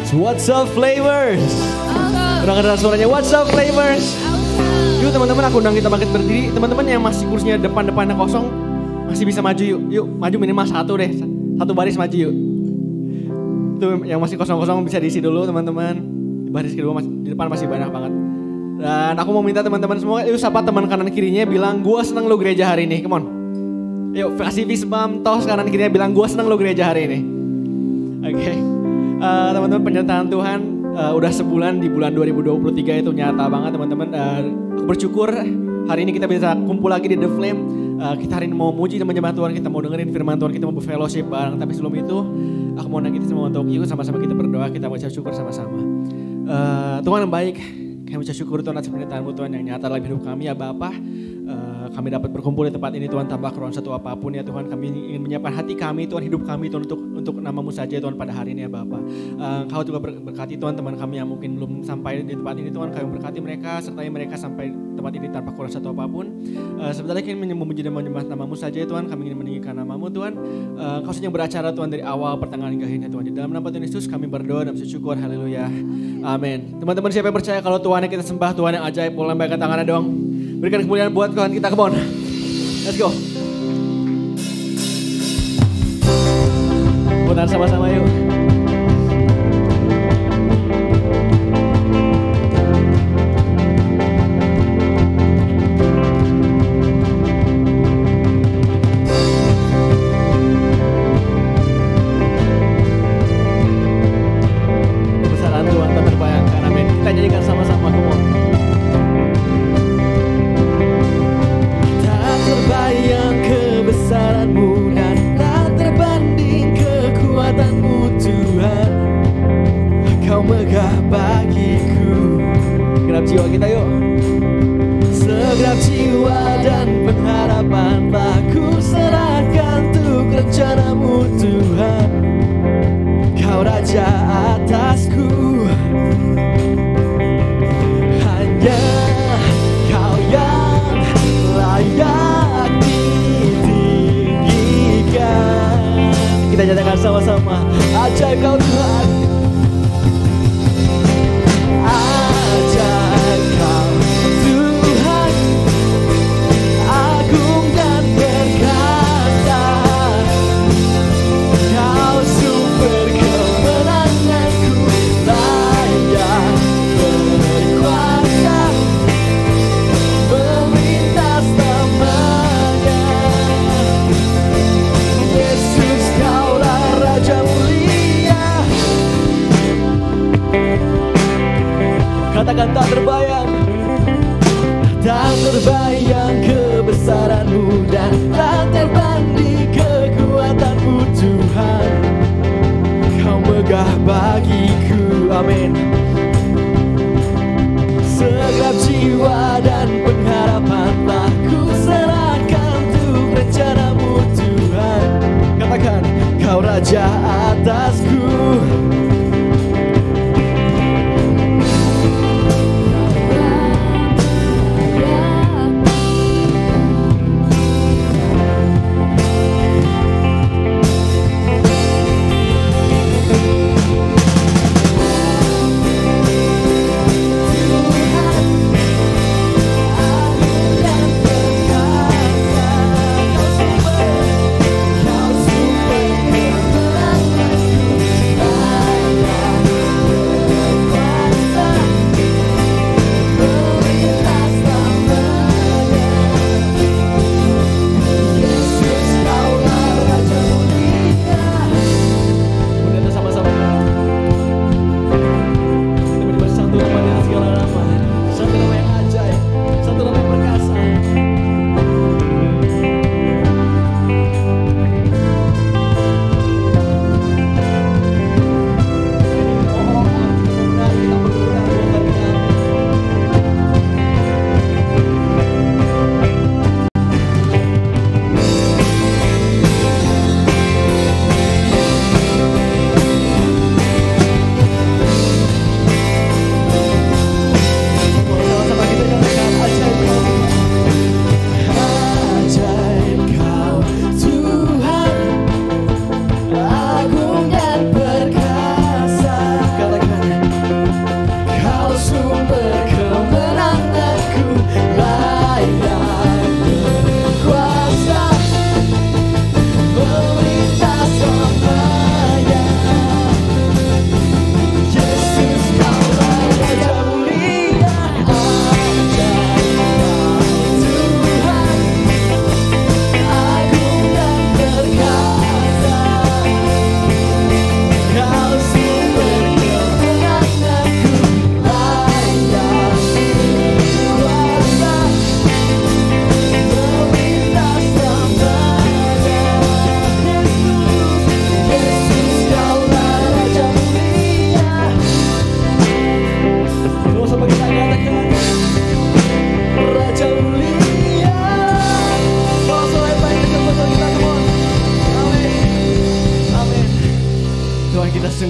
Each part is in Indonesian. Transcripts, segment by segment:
What's up flavors? Udah kedengeran suaranya What's up flavors? Yuk teman-teman, aku undang kita bangkit berdiri. Teman-teman yang masih kursinya depan-depannya kosong, masih bisa maju yuk. Yuk maju minimal satu deh, satu baris maju yuk. Tuh yang masih kosong-kosong bisa diisi dulu teman-teman. Di baris kedua di depan masih banyak banget. Dan aku mau minta teman-teman semua, yuk sapa teman kanan kirinya bilang gua seneng lo gereja hari ini, come on. Yuk kasih fist bump, tos kanan kirinya bilang gua seneng lo gereja hari ini. Oke. Teman-teman, penyertaan Tuhan udah sebulan di bulan 2023 itu nyata banget teman-teman. Aku bersyukur hari ini kita bisa kumpul lagi di The Flame. Kita hari ini mau muji dan menyembah Tuhan, kita mau dengerin firman Tuhan, kita mau berfellowship bareng. Tapi sebelum itu aku mau nanya kita semua untuk yuk sama-sama kita berdoa, kita mau ucap syukur sama-sama. Tuhan yang baik, kami ucap syukur Tuhan atas pernyataan-Mu Tuhan yang nyata dalam hidup kami ya Bapa. Kami dapat berkumpul di tempat ini Tuhan tanpa keruan satu apapun ya Tuhan. Kami ingin menyiapkan hati kami Tuhan, hidup kami Tuhan untuk nama-Mu saja Tuhan pada hari ini ya Bapa. Kau juga berkati Tuhan teman kami yang mungkin belum sampai di tempat ini Tuhan. Kau berkati mereka, sertai mereka sampai tempat ini tanpa kurang satu apapun. Sebenarnya kami ingin memuji dan menyembah nama-Mu saja ya Tuhan. Kami ingin meninggikan nama-Mu Tuhan. Kau saja yang beracara Tuhan dari awal pertengahan hingga akhirnya Tuhan. Di dalam nama Tuhan Yesus kami berdoa dan bersyukur. Haleluya. Amin. Teman-teman siapa yang percaya kalau Tuhan yang kita sembah, Tuhan yang ajaib, boleh lambaikan tangannya dong. Berikan kemuliaan buat Tuhan kita, come on. Let's go. Putar sama-sama yuk. Kebesaran Tuhan tak terbayangkan, amin. Kita nyanyikan sama-sama, come on. Terbayang kebesaran-Mu dan tak terbanding kekuatan-Mu Tuhan. Kau megah bagiku. Segenap jiwa kita yuk. Segenap jiwa dan pengharapan telah ku serahkan untuk rencana-Mu Tuhan. Kau Raja atasku. Hanya Kau yang layak ditinggikan. Kita nyatakan sama-sama, ajaib Kau Tuhan. Ajaib Kau Tuhan, agung dan perkasa. Kau sumber kemenanganku, layak berkuasa. Melintas namanya Yesus, Kaulah Raja mulia. Katakan tak terbayang, tak terbayang kebesaran-Mu dan tak terbanding kekuatan-Mu Tuhan. Kau megah bagiku, amin. Segenap jiwa dan pengharapan telah ku serahkan untuk rencana-Mu Tuhan. Katakan, Kau Raja atasku.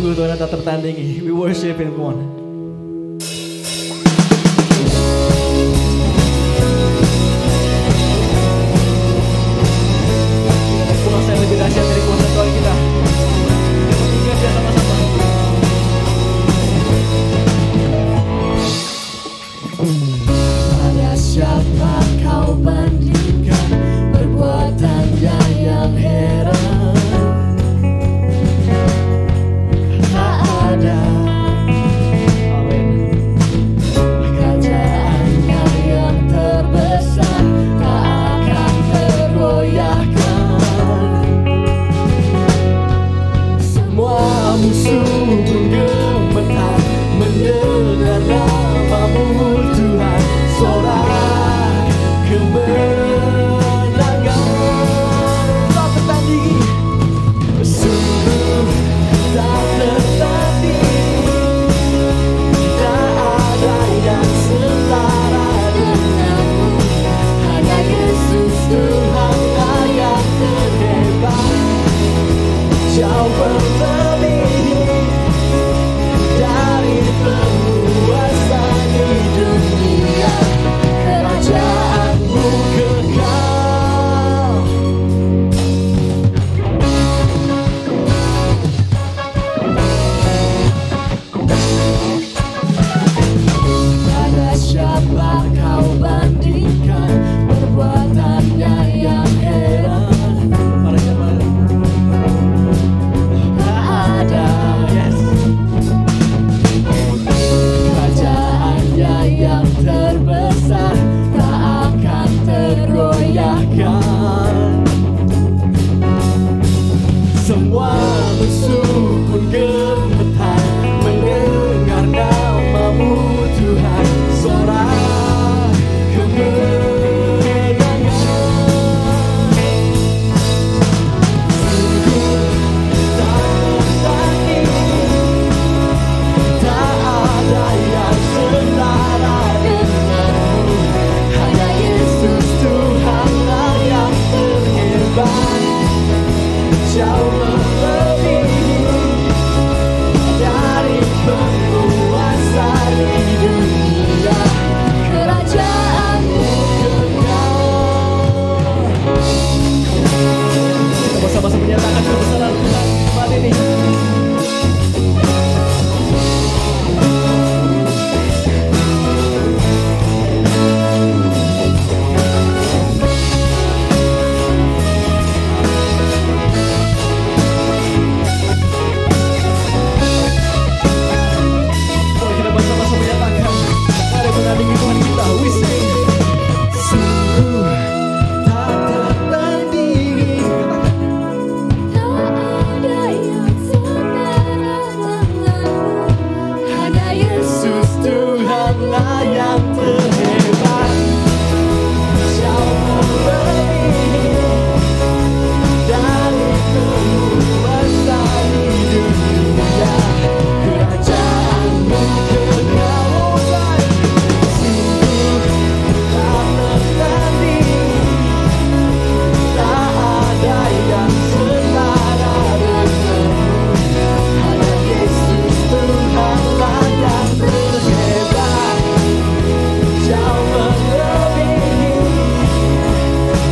Sungguh Tuhan tak tertandingi. We worship Him, come on. Kuasa yang lebih dahsyat dari kuasa Tuhan kita. Kita dia sama-sama. Pada siapa kau bandingkan perbuatannya yang heran? Tak ada. Amin. Kerajaannya yang terbesar tak akan tergoyahkan. Semua musuh pun gemetar mendengar namamu Tuhan. Sorak kemenangan tak tertandingi, sungguh tak tertandingi. Tak ada yang setara denganmu, hanya Yesus Tuhanlah yang terhebat. Jauh melebihi dari penguasa di dunia, kerajaanmu kekal. Pada siapa kau bandingkan perbuatannya yang heran? Pada siapa? Tak ada. Yes. Kerajaannya yang terbesar tak akan tergoyahkan. Semua musuh pun gemetar mendengar namamu Tuhan. Sorak kemenangan. Sungguh tak tertandingi, tak ada yang setara denganmu, hanya Yesus Tuhanlah yang terhebat. Jauh melebihi dari penguasa di dunia, kerajaanmu kekal. Kita bersama-sama menyatakan kebesaran Tuhan saat ini. Mari kita bersama-sama menyatakan ada menandingi Tuhan kita. We sing. Sungguh tak tertandingi, tak ada yang setara denganmu, hanya Yesus Tuhanlah yang terhebat. Jauh melebihi dari penguasa di dunia, kerajaanmu kekal. Sungguh tak tertandingi, tak ada yang setara denganmu, hanya Yesus Tuhanlah yang terhebat. Jauh melebihi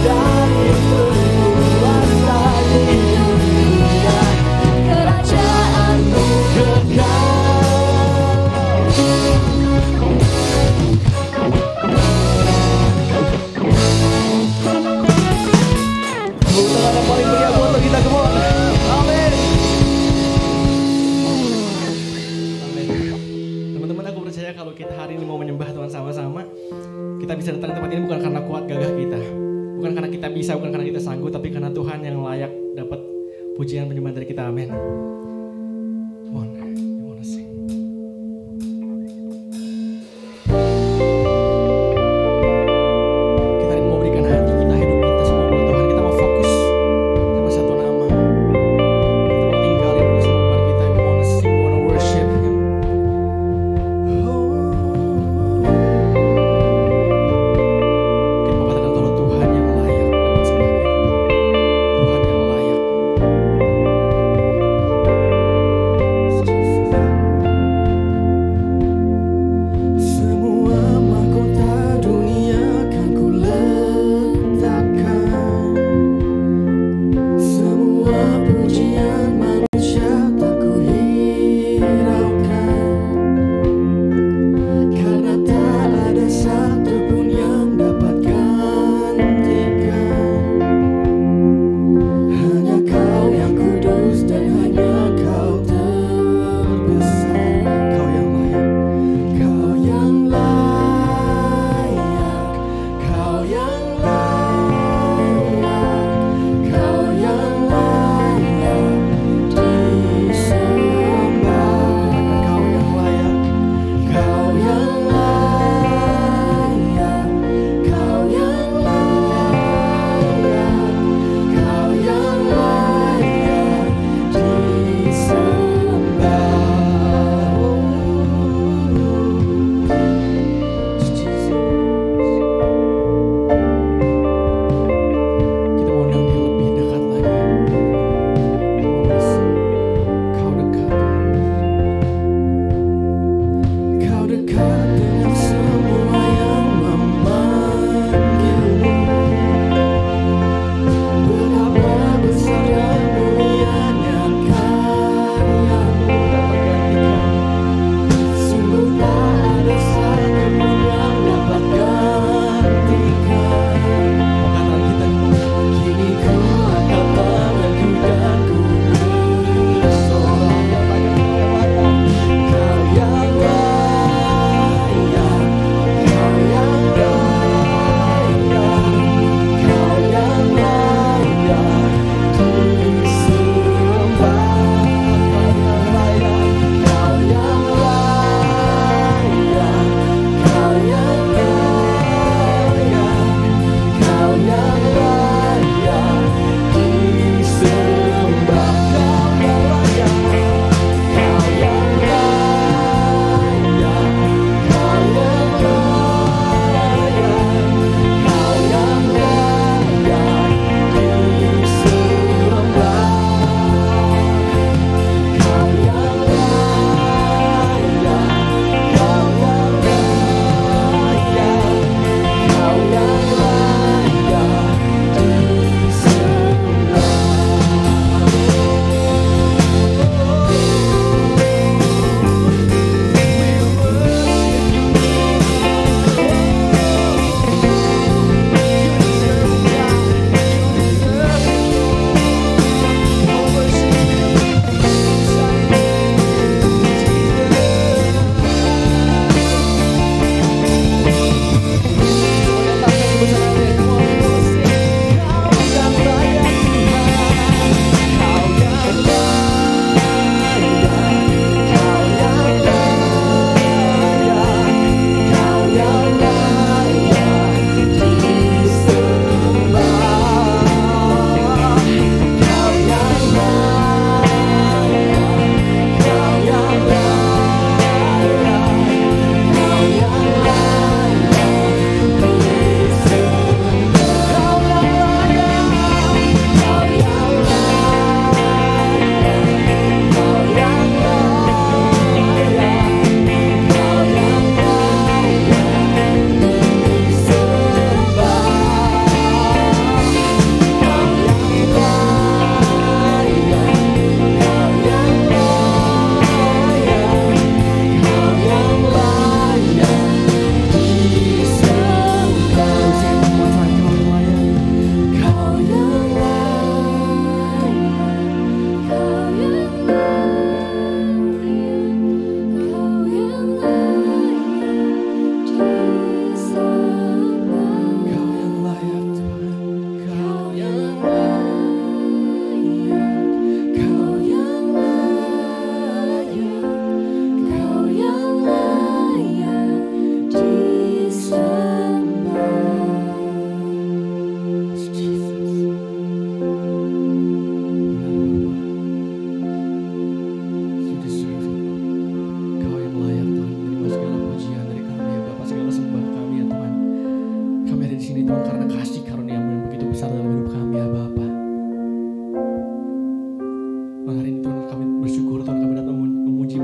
dari penguasa di dunia, kerajaanmu kekal. Tepuk tangan yang paling meriah buat kita, come on. Amin. Amin. Teman-teman, aku percaya kalau kita hari ini mau menyembah Tuhan sama-sama, kita bisa datang ke tempat ini bukan karena kuat gagah kita, bukan karena kita bisa, bukan karena kita sanggup, tapi karena Tuhan yang layak dapat pujian penyembahan dari kita. Amin. Come on, you wanna sing. Kita hari ini mau berikan hati kita, hidup kita semua buat Tuhan. Kita mau fokus sama satu nama. Kita mau tinggalin dulu semua beban kita. We wanna sing, we wanna worship Him. Kita mau katakan kalau Tuhan yang layak dapat sembah kita. Tuhan yang layak.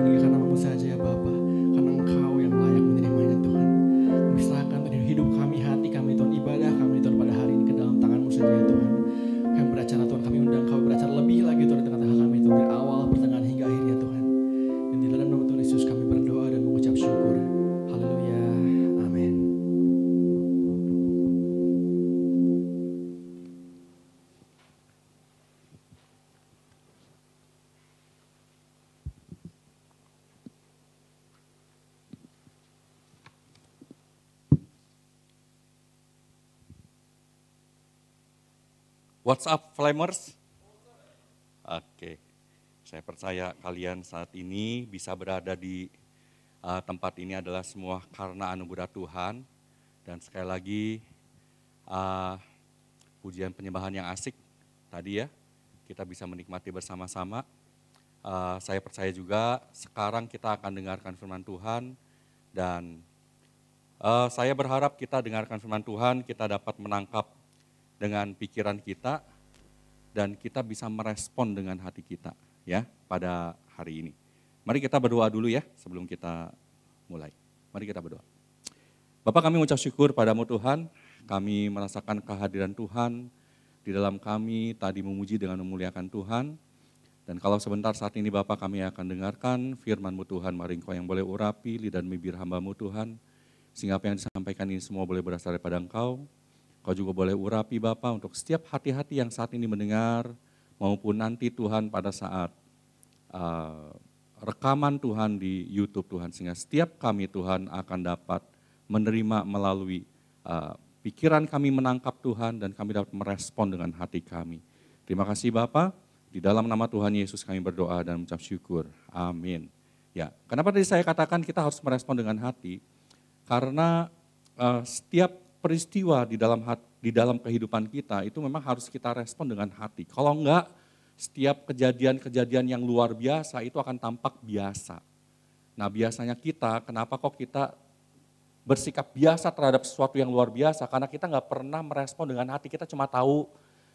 meninggikan nama-Mu saja ya Bapa, karena Engkau yang layak menerimanya Tuhan. Kami serahkan Tuhan hidup kami, hati kami Tuhan, ibadah kami Tuhan pada hari ini ke dalam tangan-Mu saja ya Tuhan. Kami beracara Tuhan, kami undang Kau beracara lebih lagi Tuhan di tengah-tengah kami Tuhan, dari awal, pertengahan hingga akhirnya Tuhan. Dan di dalam nama Tuhan Yesus kami berdoa dan mengucap syukur. Haleluya, amin. What's up, Flamers? Oke, saya percaya kalian saat ini bisa berada di tempat ini adalah semua karena anugerah Tuhan. Dan sekali lagi, pujian penyembahan yang asik tadi ya, kita bisa menikmati bersama-sama. Saya percaya juga sekarang kita akan dengarkan firman Tuhan dan saya berharap kita dengarkan firman Tuhan, kita dapat menangkap dengan pikiran kita dan kita bisa merespon dengan hati kita ya pada hari ini. Mari kita berdoa dulu ya sebelum kita mulai. Mari kita berdoa. Bapak, kami mengucap syukur padamu Tuhan, kami merasakan kehadiran Tuhan di dalam kami, tadi memuji dengan memuliakan Tuhan. Dan kalau sebentar saat ini Bapak kami akan dengarkan firman-Mu Tuhan, mari Engkau yang boleh urapi lidah dan bibir hamba-Mu Tuhan, sehingga apa yang disampaikan ini semua boleh berasal daripada Engkau. Kau juga boleh urapi Bapak untuk setiap hati-hati yang saat ini mendengar, maupun nanti Tuhan pada saat rekaman Tuhan di YouTube Tuhan, sehingga setiap kami Tuhan akan dapat menerima melalui pikiran kami menangkap Tuhan dan kami dapat merespon dengan hati kami. Terima kasih Bapak, di dalam nama Tuhan Yesus kami berdoa dan mengucap syukur. Amin. Ya, kenapa tadi saya katakan kita harus merespon dengan hati? Karena setiap peristiwa di dalam kehidupan kita itu memang harus kita respon dengan hati. Kalau enggak, setiap kejadian-kejadian yang luar biasa itu akan tampak biasa. Nah biasanya kenapa kok kita bersikap biasa terhadap sesuatu yang luar biasa? Karena kita nggak pernah merespon dengan hati, kita cuma tahu,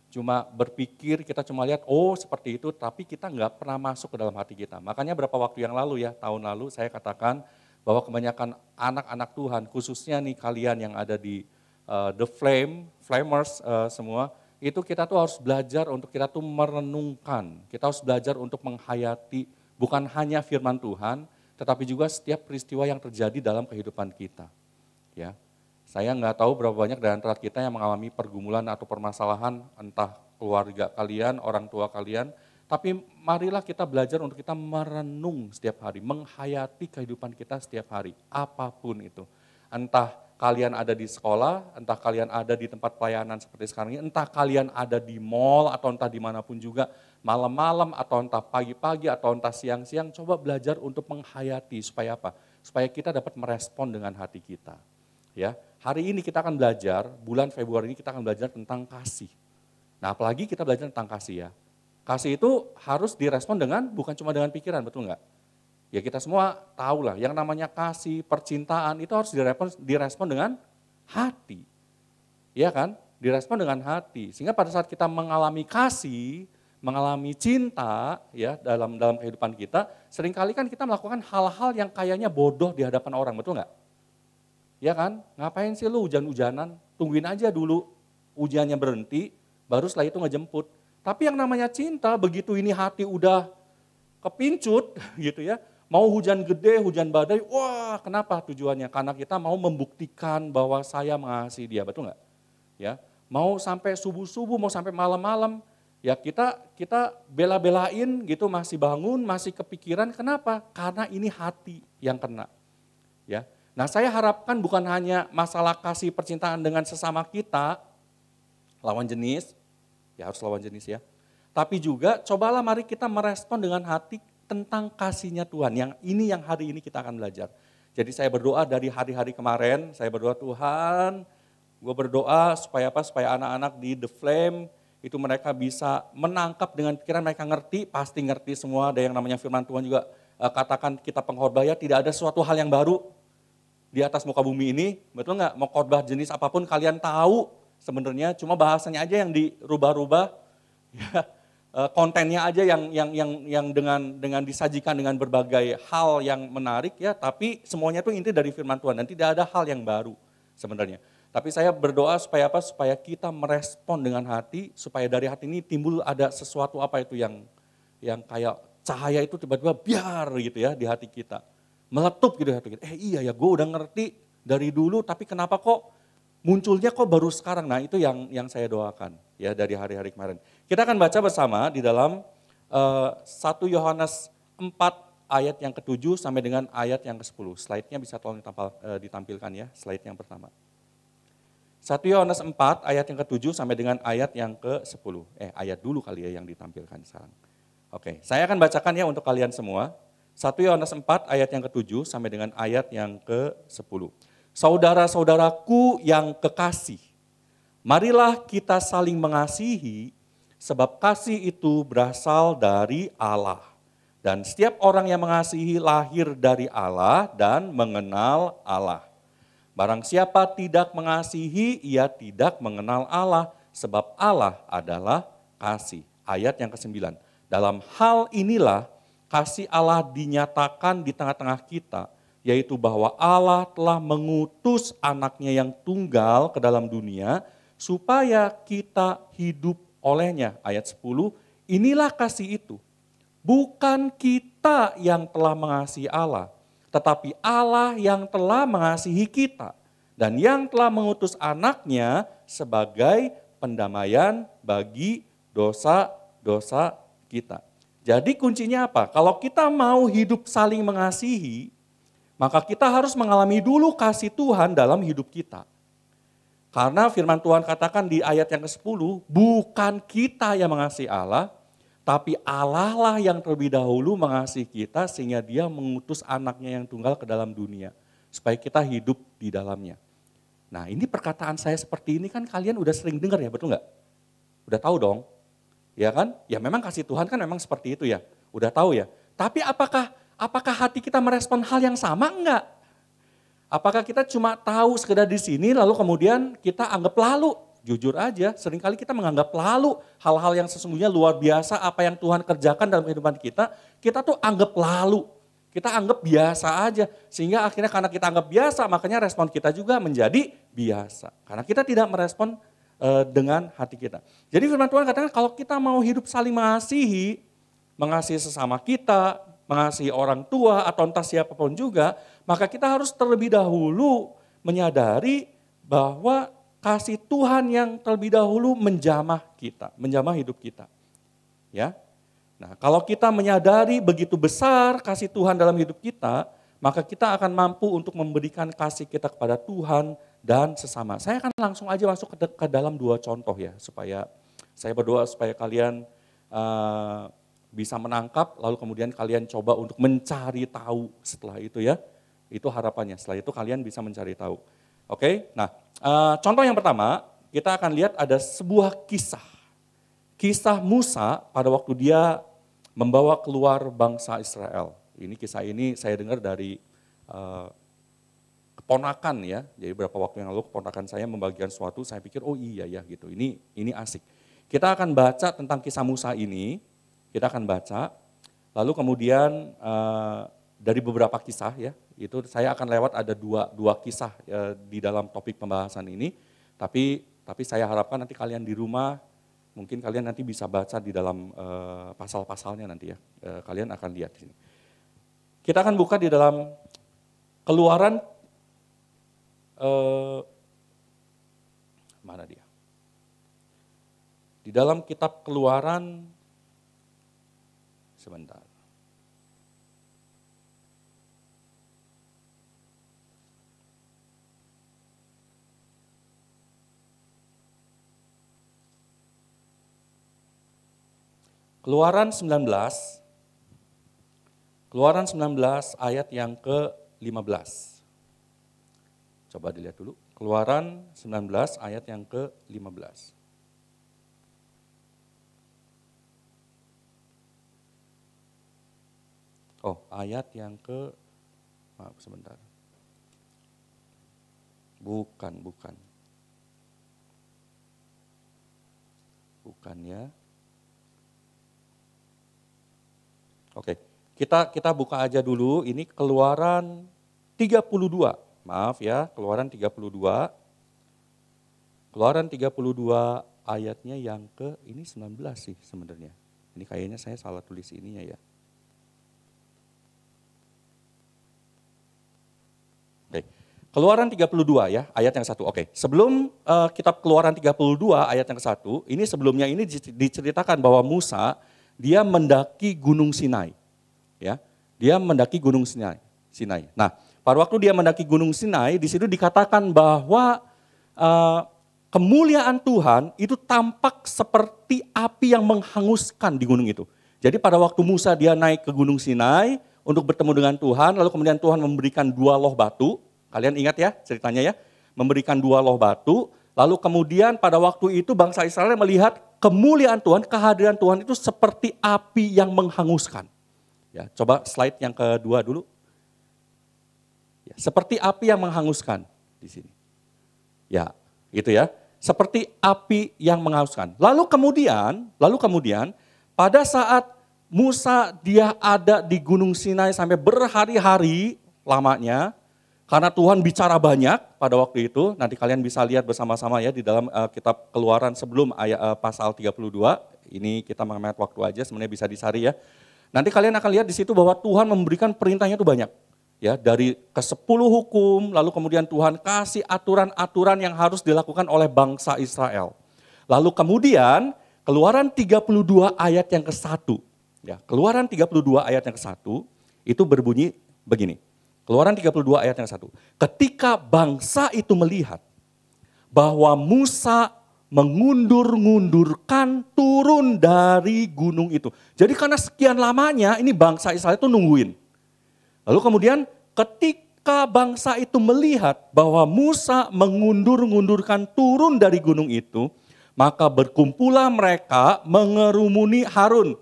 cuma berpikir, kita cuma lihat, oh seperti itu, tapi kita nggak pernah masuk ke dalam hati kita. Makanya berapa waktu yang lalu ya, tahun lalu saya katakan bahwa kebanyakan anak-anak Tuhan, khususnya nih kalian yang ada di The Flamers semua, itu kita tuh harus belajar untuk kita tuh merenungkan, kita harus belajar untuk menghayati bukan hanya firman Tuhan, tetapi juga setiap peristiwa yang terjadi dalam kehidupan kita. Ya, saya nggak tahu berapa banyak dari antara kita yang mengalami pergumulan atau permasalahan, entah keluarga kalian, orang tua kalian, tapi marilah kita belajar untuk kita merenung setiap hari, menghayati kehidupan kita setiap hari, apapun itu. Entah kalian ada di sekolah, entah kalian ada di tempat pelayanan seperti sekarang ini, entah kalian ada di mall atau entah dimanapun juga, malam-malam atau entah pagi-pagi atau entah siang-siang, coba belajar untuk menghayati supaya apa? Supaya kita dapat merespon dengan hati kita. Ya, hari ini kita akan belajar, bulan Februari ini kita akan belajar tentang kasih. Nah apalagi kita belajar tentang kasih ya. Kasih itu harus direspon bukan cuma dengan pikiran, betul nggak? Ya kita semua tahu lah, yang namanya kasih, percintaan itu harus direspon dengan hati. Iya kan? Direspon dengan hati. Sehingga pada saat kita mengalami kasih, mengalami cinta ya dalam kehidupan kita, seringkali kan kita melakukan hal-hal yang kayaknya bodoh di hadapan orang, betul nggak? Ya kan? Ngapain sih lu hujan-hujanan? Tungguin aja dulu hujannya berhenti, baru setelah itu ngejemput. Tapi yang namanya cinta, begitu ini hati udah kepincut gitu ya, mau hujan gede, hujan badai, wah kenapa tujuannya? Karena kita mau membuktikan bahwa saya mengasihi dia, betul nggak? Ya, mau sampai subuh-subuh, mau sampai malam-malam, ya kita bela-belain gitu, masih bangun, masih kepikiran, kenapa? Karena ini hati yang kena. Ya, nah saya harapkan bukan hanya masalah kasih percintaan dengan sesama kita, lawan jenis, ya harus lawan jenis ya. Tapi juga cobalah mari kita merespon dengan hati tentang kasihnya Tuhan. Yang hari ini kita akan belajar. Jadi saya berdoa dari hari-hari kemarin, saya berdoa Tuhan, gue berdoa supaya apa? Supaya anak-anak di The Flame itu mereka bisa menangkap dengan pikiran, mereka ngerti, pasti ngerti semua. Ada yang namanya firman Tuhan juga katakan kita pengkhotbah, tidak ada suatu hal yang baru di atas muka bumi ini, betul nggak? Mau khotbah jenis apapun kalian tahu sebenarnya, cuma bahasanya aja yang dirubah-rubah. Ya, kontennya aja yang dengan disajikan dengan berbagai hal yang menarik ya, tapi semuanya itu inti dari firman Tuhan dan tidak ada hal yang baru sebenarnya. Tapi saya berdoa supaya apa? Supaya kita merespon dengan hati, supaya dari hati ini timbul ada sesuatu apa itu yang kayak cahaya itu tiba-tiba biar gitu ya di hati kita. Meletup gitu di hati kita. Iya ya, gue udah ngerti dari dulu, tapi kenapa kok munculnya kok baru sekarang? Nah itu yang saya doakan ya dari hari-hari kemarin. Kita akan baca bersama di dalam 1 Yohanes 4 ayat yang ke-7 sampai dengan ayat yang ke-10. Slide-nya bisa tolong ditampilkan ya, slide yang pertama. 1 Yohanes 4 ayat yang ke-7 sampai dengan ayat yang ke-10. Ayat dulu kali ya yang ditampilkan sekarang. Oke, saya akan bacakan ya untuk kalian semua. 1 Yohanes 4 ayat yang ke-7 sampai dengan ayat yang ke-10. Saudara-saudaraku yang kekasih, marilah kita saling mengasihi, sebab kasih itu berasal dari Allah. Dan setiap orang yang mengasihi lahir dari Allah dan mengenal Allah. Barang siapa tidak mengasihi, ia tidak mengenal Allah, sebab Allah adalah kasih. Ayat yang ke-9. Dalam hal inilah kasih Allah dinyatakan di tengah-tengah kita, yaitu bahwa Allah telah mengutus anaknya yang tunggal ke dalam dunia, supaya kita hidup olehnya. Ayat 10, inilah kasih itu. Bukan kita yang telah mengasihi Allah, tetapi Allah yang telah mengasihi kita. Dan yang telah mengutus anaknya sebagai pendamaian bagi dosa-dosa kita. Jadi kuncinya apa? Kalau kita mau hidup saling mengasihi, maka kita harus mengalami dulu kasih Tuhan dalam hidup kita. Karena firman Tuhan katakan di ayat yang ke-10, bukan kita yang mengasihi Allah, tapi Allah lah yang terlebih dahulu mengasihi kita sehingga dia mengutus anaknya yang tunggal ke dalam dunia. Supaya kita hidup di dalamnya. Nah ini perkataan saya seperti ini kan kalian udah sering dengar ya, betul nggak? Udah tahu dong, ya kan? Ya memang kasih Tuhan kan memang seperti itu ya, udah tahu ya. Tapi apakah hati kita merespon hal yang sama? Enggak. Apakah kita cuma tahu sekedar di sini lalu kemudian kita anggap lalu? Jujur aja, seringkali kita menganggap lalu hal-hal yang sesungguhnya luar biasa apa yang Tuhan kerjakan dalam kehidupan kita tuh anggap lalu. Kita anggap biasa aja, sehingga akhirnya karena kita anggap biasa, makanya respon kita juga menjadi biasa. Karena kita tidak merespon dengan hati kita. Jadi firman Tuhan katakan kalau kita mau hidup saling mengasihi sesama kita, mengasihi orang tua atau entah siapapun juga, maka kita harus terlebih dahulu menyadari bahwa kasih Tuhan yang terlebih dahulu menjamah kita, menjamah hidup kita. Ya. Nah, kalau kita menyadari begitu besar kasih Tuhan dalam hidup kita, maka kita akan mampu untuk memberikan kasih kita kepada Tuhan dan sesama. Saya akan langsung aja masuk ke dalam 2 contoh ya, supaya saya berdoa supaya kalian bisa menangkap, lalu kemudian kalian coba untuk mencari tahu setelah itu ya. Itu harapannya, setelah itu kalian bisa mencari tahu. Oke, nah contoh yang pertama, kita akan lihat ada sebuah kisah. Kisah Musa pada waktu dia membawa keluar bangsa Israel. Kisah ini saya dengar dari keponakan ya. Jadi beberapa waktu yang lalu keponakan saya membagikan sesuatu, saya pikir oh iya ya gitu. Ini asik. Kita akan baca tentang kisah Musa ini. Kita akan baca. Lalu kemudian dari beberapa kisah ya, itu saya akan lewat ada dua kisah di dalam topik pembahasan ini. Tapi saya harapkan nanti kalian di rumah mungkin kalian nanti bisa baca di dalam pasal-pasalnya nanti ya. Kalian akan lihat di sini. Kita akan buka di dalam Keluaran, mana dia? Di dalam kitab Keluaran, sebentar. Keluaran 19 ayat yang ke-15. Coba dilihat dulu. Keluaran 19 ayat yang ke-15. Oh, ayat yang maaf sebentar. Bukan. Bukan ya. Oke, kita buka aja dulu, ini Keluaran 32, maaf ya, Keluaran 32. Keluaran 32 ayatnya yang ini 19 sih sebenarnya. Ini kayaknya saya salah tulis ininya ya. Oke, Keluaran 32 ya, ayat yang 1. Oke, sebelum kitab Keluaran 32 ayat yang ke-1, ini sebelumnya ini diceritakan bahwa Musa dia mendaki Gunung Sinai. Ya, dia mendaki Gunung Sinai. Nah, pada waktu dia mendaki Gunung Sinai, di situ dikatakan bahwa kemuliaan Tuhan itu tampak seperti api yang menghanguskan di gunung itu. Jadi pada waktu Musa dia naik ke Gunung Sinai untuk bertemu dengan Tuhan, lalu kemudian Tuhan memberikan 2 loh batu. Kalian ingat ya ceritanya ya? Memberikan 2 loh batu, lalu kemudian pada waktu itu bangsa Israel melihat kemuliaan Tuhan, kehadiran Tuhan itu seperti api yang menghanguskan. Ya, coba slide yang kedua dulu. Ya, seperti api yang menghanguskan di sini. Ya, gitu ya. Seperti api yang menghanguskan. Lalu kemudian pada saat Musa dia ada di Gunung Sinai sampai berhari-hari lamanya, karena Tuhan bicara banyak pada waktu itu, nanti kalian bisa lihat bersama-sama ya di dalam kitab Keluaran sebelum ayat pasal 32, ini kita menghemat waktu aja, sebenarnya bisa dicari ya. Nanti kalian akan lihat di situ bahwa Tuhan memberikan perintahnya itu banyak. Ya, dari ke-10 hukum, lalu kemudian Tuhan kasih aturan-aturan yang harus dilakukan oleh bangsa Israel. Lalu kemudian Keluaran 32 ayat yang ke-1. Ya, Keluaran 32 ayat yang ke-1 itu berbunyi begini. Keluaran 32 ayat yang ke-1. Ketika bangsa itu melihat bahwa Musa mengundur-ngundurkan turun dari gunung itu. Jadi karena sekian lamanya ini bangsa Israel itu nungguin. Lalu kemudian ketika bangsa itu melihat bahwa Musa mengundur-ngundurkan turun dari gunung itu, maka berkumpullah mereka mengerumuni Harun.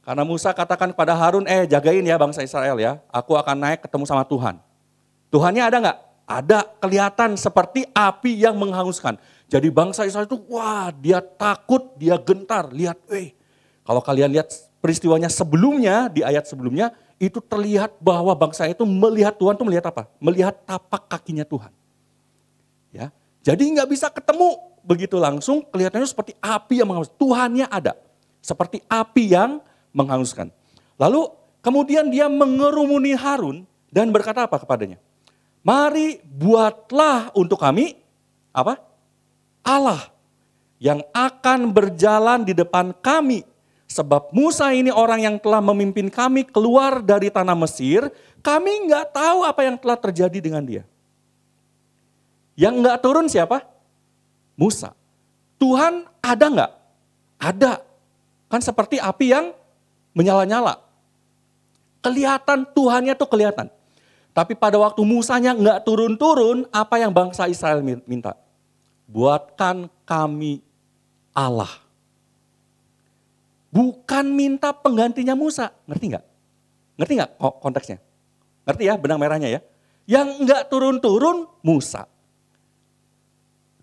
Karena Musa katakan kepada Harun, jagain ya bangsa Israel ya, aku akan naik ketemu sama Tuhan. Tuhannya ada nggak? Ada, kelihatan seperti api yang menghanguskan. Jadi bangsa Israel itu, wah dia takut, dia gentar. Lihat, kalau kalian lihat peristiwanya sebelumnya, di ayat sebelumnya, itu terlihat bahwa bangsa itu melihat Tuhan itu melihat apa? Melihat tapak kakinya Tuhan. Ya, jadi nggak bisa ketemu begitu langsung, kelihatannya seperti api yang menghanguskan. Tuhannya ada, seperti api yang menghanguskan. Lalu kemudian dia mengerumuni Harun dan berkata apa kepadanya? Mari buatlah untuk kami apa? Allah yang akan berjalan di depan kami. Sebab Musa ini orang yang telah memimpin kami keluar dari tanah Mesir, kami nggak tahu apa yang telah terjadi dengan dia. Yang nggak turun siapa? Musa. Tuhan ada nggak? Ada. Kan seperti api yang menyala-nyala. Kelihatan Tuhannya tuh kelihatan. Tapi pada waktu Musanya nggak turun-turun, apa yang bangsa Israel minta? Buatkan kami Allah. Bukan minta penggantinya Musa, ngerti nggak? Ngerti nggak konteksnya? Ngerti ya benang merahnya ya? Yang nggak turun-turun Musa.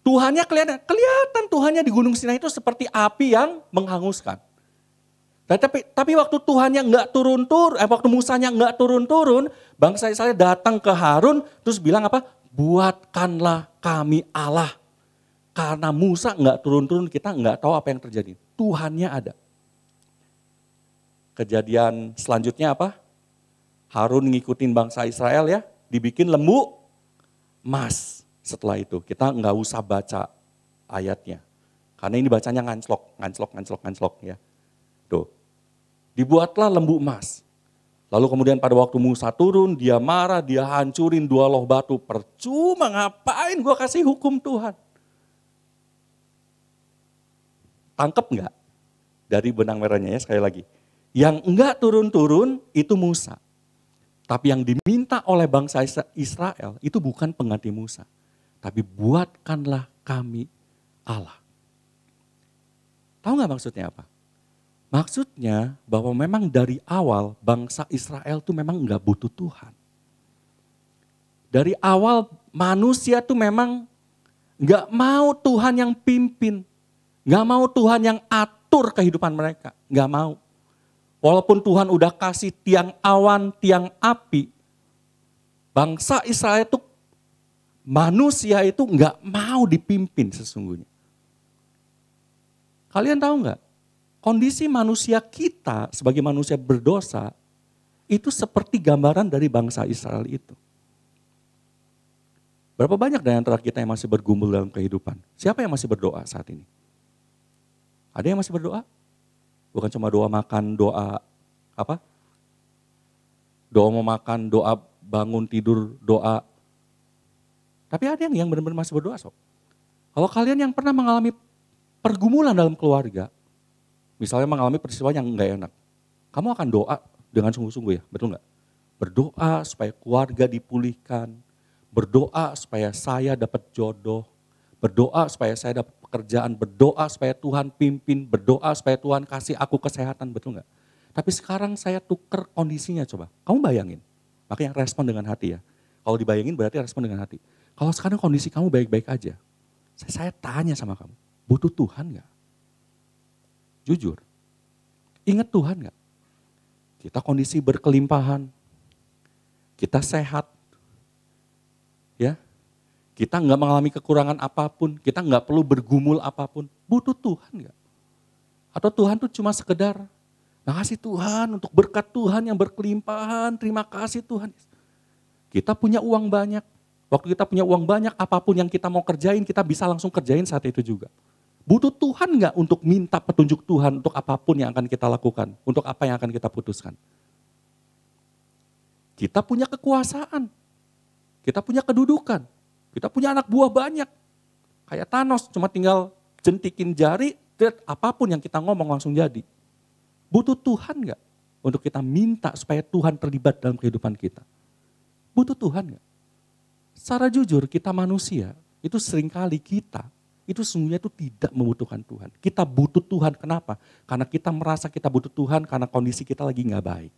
Tuhannya kelihatan Tuhannya di Gunung Sinai itu seperti api yang menghanguskan. Tapi waktu Tuhannya nggak turun-turun, waktu Musanya nggak turun-turun, bangsa Israel datang ke Harun terus bilang apa? Buatkanlah kami Allah. Karena Musa nggak turun-turun, kita nggak tahu apa yang terjadi. Tuhannya ada. Kejadian selanjutnya apa? Harun ngikutin bangsa Israel ya, dibikin lembu emas. Setelah itu kita nggak usah baca ayatnya. Karena ini bacanya nganclok ya. Tuh. Dibuatlah lembu emas. Lalu kemudian pada waktu Musa turun, dia marah, dia hancurin 2 loh batu. Percuma ngapain gua kasih hukum Tuhan. Tangkep nggak? Dari benang merahnya ya sekali lagi. Yang enggak turun-turun itu Musa. Tapi yang diminta oleh bangsa Israel itu bukan pengganti Musa. Tapi buatkanlah kami Allah. Tahu nggak maksudnya apa? Maksudnya bahwa memang dari awal bangsa Israel itu memang enggak butuh Tuhan. Dari awal manusia tuh memang enggak mau Tuhan yang pimpin. Enggak mau Tuhan yang atur kehidupan mereka. Enggak mau. Walaupun Tuhan udah kasih tiang awan, tiang api, bangsa Israel itu, manusia itu nggak mau dipimpin sesungguhnya. Kalian tahu nggak? Kondisi manusia kita sebagai manusia berdosa, itu seperti gambaran dari bangsa Israel itu. Berapa banyak dari antara kita yang masih bergumul dalam kehidupan? Siapa yang masih berdoa saat ini? Ada yang masih berdoa? Bukan cuma doa makan, doa apa? Doa mau makan, doa bangun tidur, doa. Tapi ada yang benar-benar masih berdoa, sob. Kalau kalian yang pernah mengalami pergumulan dalam keluarga, misalnya mengalami peristiwa yang enggak enak, kamu akan doa dengan sungguh-sungguh ya, betul nggak? Berdoa supaya keluarga dipulihkan, berdoa supaya saya dapat jodoh, berdoa supaya saya dapat pekerjaan, berdoa supaya Tuhan pimpin, berdoa supaya Tuhan kasih aku kesehatan, betul nggak? Tapi sekarang saya tuker kondisinya, coba. Kamu bayangin, makanya respon dengan hati ya. Kalau dibayangin berarti respon dengan hati. Kalau sekarang kondisi kamu baik-baik aja, saya tanya sama kamu, butuh Tuhan nggak? Jujur, ingat Tuhan nggak? Kita kondisi berkelimpahan, kita sehat, ya. Kita nggak mengalami kekurangan apapun, kita nggak perlu bergumul apapun. Butuh Tuhan nggak? Atau Tuhan tuh cuma sekedar, makasih Tuhan untuk berkat Tuhan yang berkelimpahan, terima kasih Tuhan. Kita punya uang banyak, waktu kita punya uang banyak, apapun yang kita mau kerjain, kita bisa langsung kerjain saat itu juga. Butuh Tuhan nggak untuk minta petunjuk Tuhan untuk apapun yang akan kita lakukan, untuk apa yang akan kita putuskan. Kita punya kekuasaan, kita punya kedudukan, kita punya anak buah banyak. Kayak Thanos, cuma tinggal jentikin jari, apapun yang kita ngomong langsung jadi. Butuh Tuhan nggak untuk kita minta supaya Tuhan terlibat dalam kehidupan kita? Butuh Tuhan nggak? Secara jujur kita manusia, itu seringkali kita, itu sesungguhnya itu tidak membutuhkan Tuhan. Kita butuh Tuhan, kenapa? Karena kita merasa kita butuh Tuhan karena kondisi kita lagi nggak baik.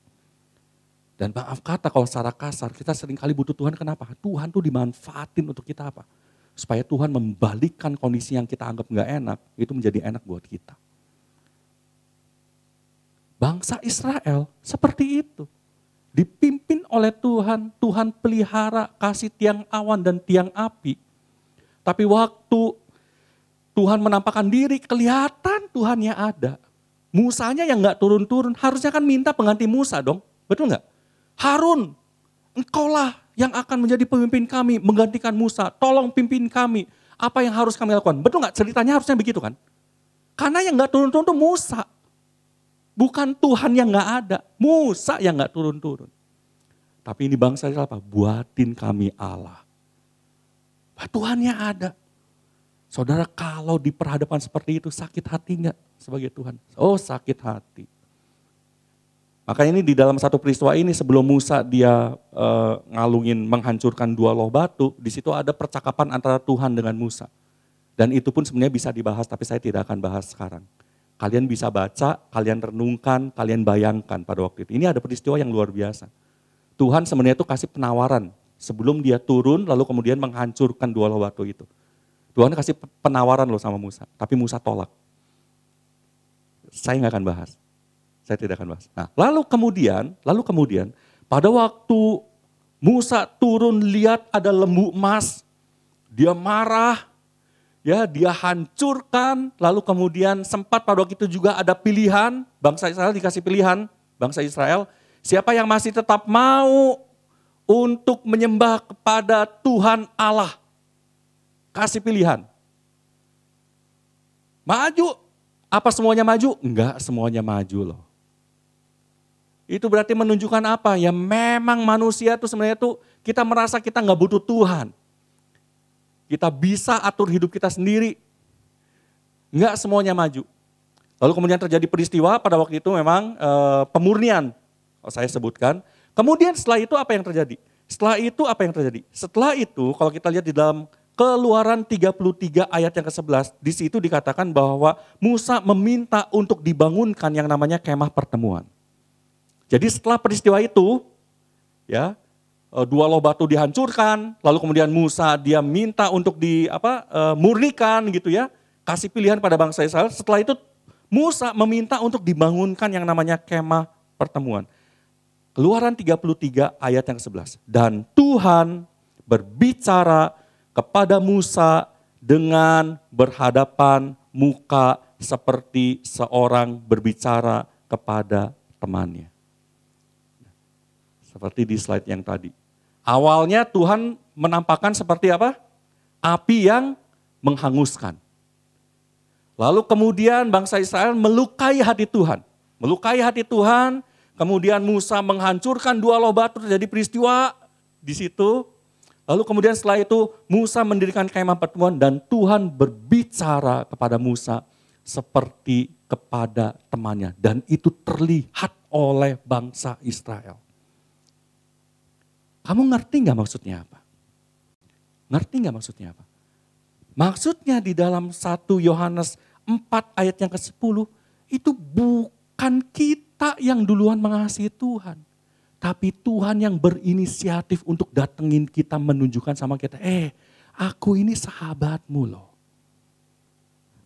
Dan maaf kata kalau secara kasar, kita seringkali butuh Tuhan, kenapa? Tuhan tuh dimanfaatin untuk kita apa? Supaya Tuhan membalikkan kondisi yang kita anggap nggak enak, itu menjadi enak buat kita. Bangsa Israel seperti itu. Dipimpin oleh Tuhan, Tuhan pelihara, kasih tiang awan dan tiang api. Tapi waktu Tuhan menampakkan diri, kelihatan Tuhannya ada. Musanya yang nggak turun-turun, harusnya kan minta pengganti Musa dong, betul nggak? Harun, engkaulah yang akan menjadi pemimpin kami, menggantikan Musa, tolong pimpin kami. Apa yang harus kami lakukan? Betul nggak? Ceritanya harusnya begitu kan? Karena yang nggak turun-turun itu Musa. Bukan Tuhan yang nggak ada, Musa yang nggak turun-turun. Tapi ini bangsa Israel apa? Buatin kami Allah. Tuhannya ada. Saudara, kalau di perhadapan seperti itu sakit hati nggak sebagai Tuhan? Oh, sakit hati. Makanya ini di dalam satu peristiwa ini sebelum Musa dia ngalungin menghancurkan 2 loh batu, di situ ada percakapan antara Tuhan dengan Musa. Dan itu pun sebenarnya bisa dibahas, tapi saya tidak akan bahas sekarang. Kalian bisa baca, kalian renungkan, kalian bayangkan pada waktu itu. Ini ada peristiwa yang luar biasa. Tuhan sebenarnya itu kasih penawaran sebelum dia turun lalu kemudian menghancurkan 2 loh batu itu. Tuhan kasih penawaran loh sama Musa, tapi Musa tolak. Saya nggak akan bahas. Saya tidak akan bahas. Nah, lalu kemudian pada waktu Musa turun lihat ada lembu emas, dia marah, ya dia hancurkan, lalu kemudian sempat pada waktu itu juga ada pilihan, bangsa Israel dikasih pilihan, bangsa Israel, siapa yang masih tetap mau untuk menyembah kepada Tuhan Allah. Kasih pilihan. Maju, apa semuanya maju? Enggak semuanya maju loh. Itu berarti menunjukkan apa? Ya memang manusia itu sebenarnya itu kita merasa kita nggak butuh Tuhan. Kita bisa atur hidup kita sendiri. Nggak semuanya maju. Lalu kemudian terjadi peristiwa pada waktu itu memang pemurnian. Saya sebutkan. Kemudian setelah itu apa yang terjadi? Setelah itu kalau kita lihat di dalam Keluaran 33 ayat yang ke-11. Di situ dikatakan bahwa Musa meminta untuk dibangunkan yang namanya kemah pertemuan. Jadi setelah peristiwa itu, ya 2 loh batu dihancurkan, lalu kemudian Musa dia minta untuk murnikan gitu ya, kasih pilihan pada bangsa Israel. Setelah itu Musa meminta untuk dibangunkan yang namanya kemah pertemuan. Keluaran 33 ayat yang ke-11. Dan Tuhan berbicara kepada Musa dengan berhadapan muka seperti seorang berbicara kepada temannya. Seperti di slide yang tadi. Awalnya Tuhan menampakkan seperti apa? Api yang menghanguskan. Lalu kemudian bangsa Israel melukai hati Tuhan. Melukai hati Tuhan, kemudian Musa menghancurkan 2 loh batu, terjadi peristiwa di situ. Lalu kemudian setelah itu Musa mendirikan kemah pertemuan dan Tuhan berbicara kepada Musa seperti kepada temannya. Dan itu terlihat oleh bangsa Israel. Kamu ngerti gak maksudnya apa? Ngerti gak maksudnya apa? Maksudnya di dalam 1 Yohanes 4 ayat yang ke-10 itu bukan kita yang duluan mengasihi Tuhan. Tapi Tuhan yang berinisiatif untuk datengin kita, menunjukkan sama kita, aku ini sahabatmu loh.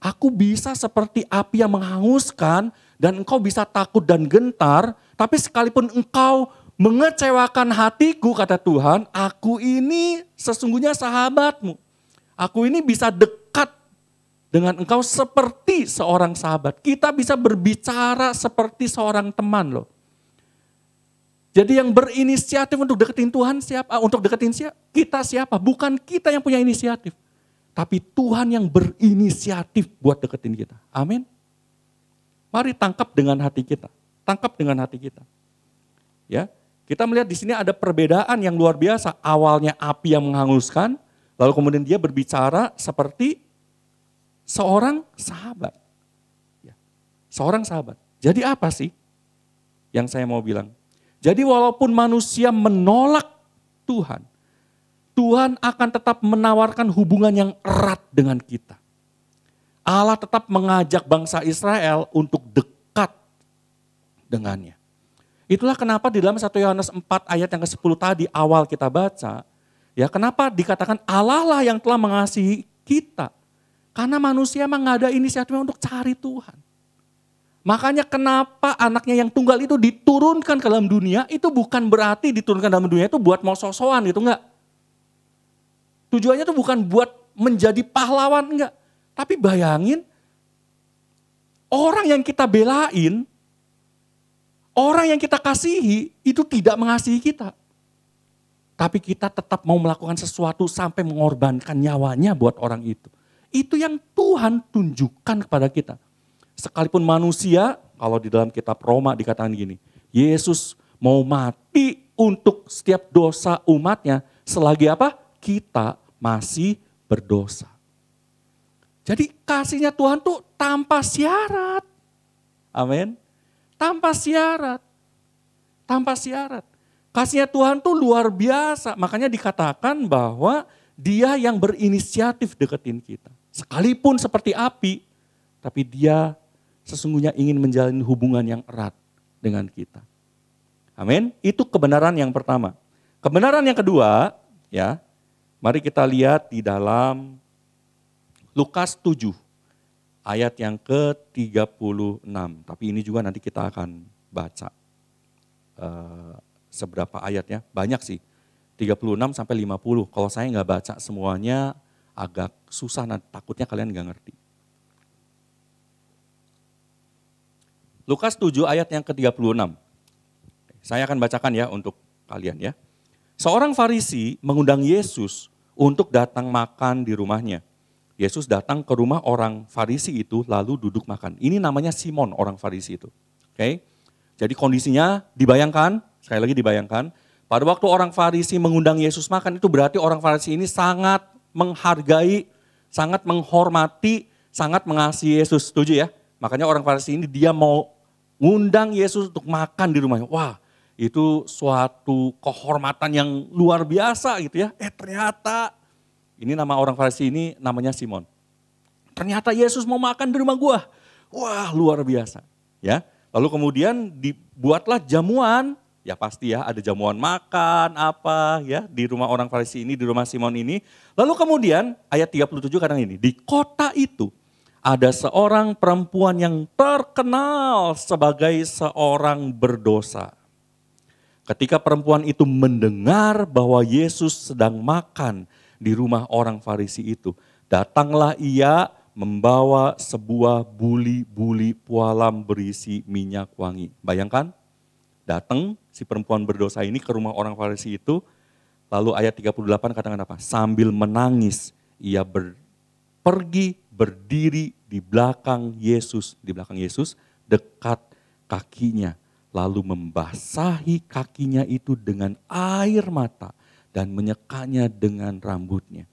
Aku bisa seperti api yang menghanguskan dan engkau bisa takut dan gentar, tapi sekalipun engkau mengecewakan hatiku, kata Tuhan, aku ini sesungguhnya sahabatmu. Aku ini bisa dekat dengan engkau seperti seorang sahabat. Kita bisa berbicara seperti seorang teman loh. Jadi yang berinisiatif untuk deketin Tuhan siapa? Untuk deketin kita siapa? Bukan kita yang punya inisiatif. Tapi Tuhan yang berinisiatif buat deketin kita. Amin. Mari tangkap dengan hati kita. Tangkap dengan hati kita. Ya, kita melihat di sini ada perbedaan yang luar biasa. Awalnya api yang menghanguskan, lalu kemudian dia berbicara seperti seorang sahabat. Ya, seorang sahabat. Jadi apa sih yang saya mau bilang? Jadi walaupun manusia menolak Tuhan, Tuhan akan tetap menawarkan hubungan yang erat dengan kita. Allah tetap mengajak bangsa Israel untuk dekat dengannya. Itulah kenapa di dalam 1 Yohanes 4 ayat yang ke-10 tadi awal kita baca, ya kenapa dikatakan Allah lah yang telah mengasihi kita. Karena manusia emang gak ada inisiatifnya untuk cari Tuhan. Makanya kenapa anaknya yang tunggal itu diturunkan ke dalam dunia, itu bukan berarti diturunkan dalam dunia itu buat mau sosokan gitu, enggak. Tujuannya itu bukan buat menjadi pahlawan, enggak. Tapi bayangin, orang yang kita belain, orang yang kita kasihi, itu tidak mengasihi kita. Tapi kita tetap mau melakukan sesuatu sampai mengorbankan nyawanya buat orang itu. Itu yang Tuhan tunjukkan kepada kita. Sekalipun manusia, kalau di dalam kitab Roma dikatakan gini, Yesus mau mati untuk setiap dosa umatnya selagi apa? Kita masih berdosa. Jadi kasihnya Tuhan tuh tanpa syarat. Amin. Tanpa syarat. Tanpa syarat. Kasihnya Tuhan tuh luar biasa. Makanya dikatakan bahwa dia yang berinisiatif deketin kita. Sekalipun seperti api, tapi dia sesungguhnya ingin menjalin hubungan yang erat dengan kita. Amin. Itu kebenaran yang pertama. Kebenaran yang kedua, ya, mari kita lihat di dalam Lukas 7 ayat yang ke-36. Tapi ini juga nanti kita akan baca seberapa ayatnya. Banyak sih, 36 sampai 50. Kalau saya nggak baca semuanya agak susah, takutnya kalian nggak ngerti. Lukas 7 ayat yang ke-36. Saya akan bacakan ya untuk kalian ya. Seorang Farisi mengundang Yesus untuk datang makan di rumahnya. Yesus datang ke rumah orang Farisi itu lalu duduk makan. Ini namanya Simon, orang Farisi itu. Oke. Jadi kondisinya dibayangkan, sekali lagi dibayangkan, pada waktu orang Farisi mengundang Yesus makan itu berarti orang Farisi ini sangat menghargai, sangat menghormati, sangat mengasihi Yesus. Setuju ya? Makanya orang Farisi ini dia mau ngundang Yesus untuk makan di rumahnya. Wah, itu suatu kehormatan yang luar biasa gitu ya. Ternyata ini nama orang Farisi ini namanya Simon. Ternyata Yesus mau makan di rumah gua. Wah, luar biasa. Ya. Lalu kemudian dibuatlah jamuan. Ya pasti ya, ada jamuan makan apa ya di rumah orang Farisi ini, di rumah Simon ini. Lalu kemudian ayat 37 kadang ini, di kota itu Ada seorang perempuan yang terkenal sebagai seorang berdosa. Ketika perempuan itu mendengar bahwa Yesus sedang makan di rumah orang Farisi itu, datanglah ia membawa sebuah buli-buli pualam berisi minyak wangi. Bayangkan, datang si perempuan berdosa ini ke rumah orang Farisi itu, lalu ayat 38 katakan apa? Sambil menangis, ia pergi berdiri di belakang Yesus, dekat kakinya. Lalu membasahi kakinya itu dengan air mata dan menyekanya dengan rambutnya.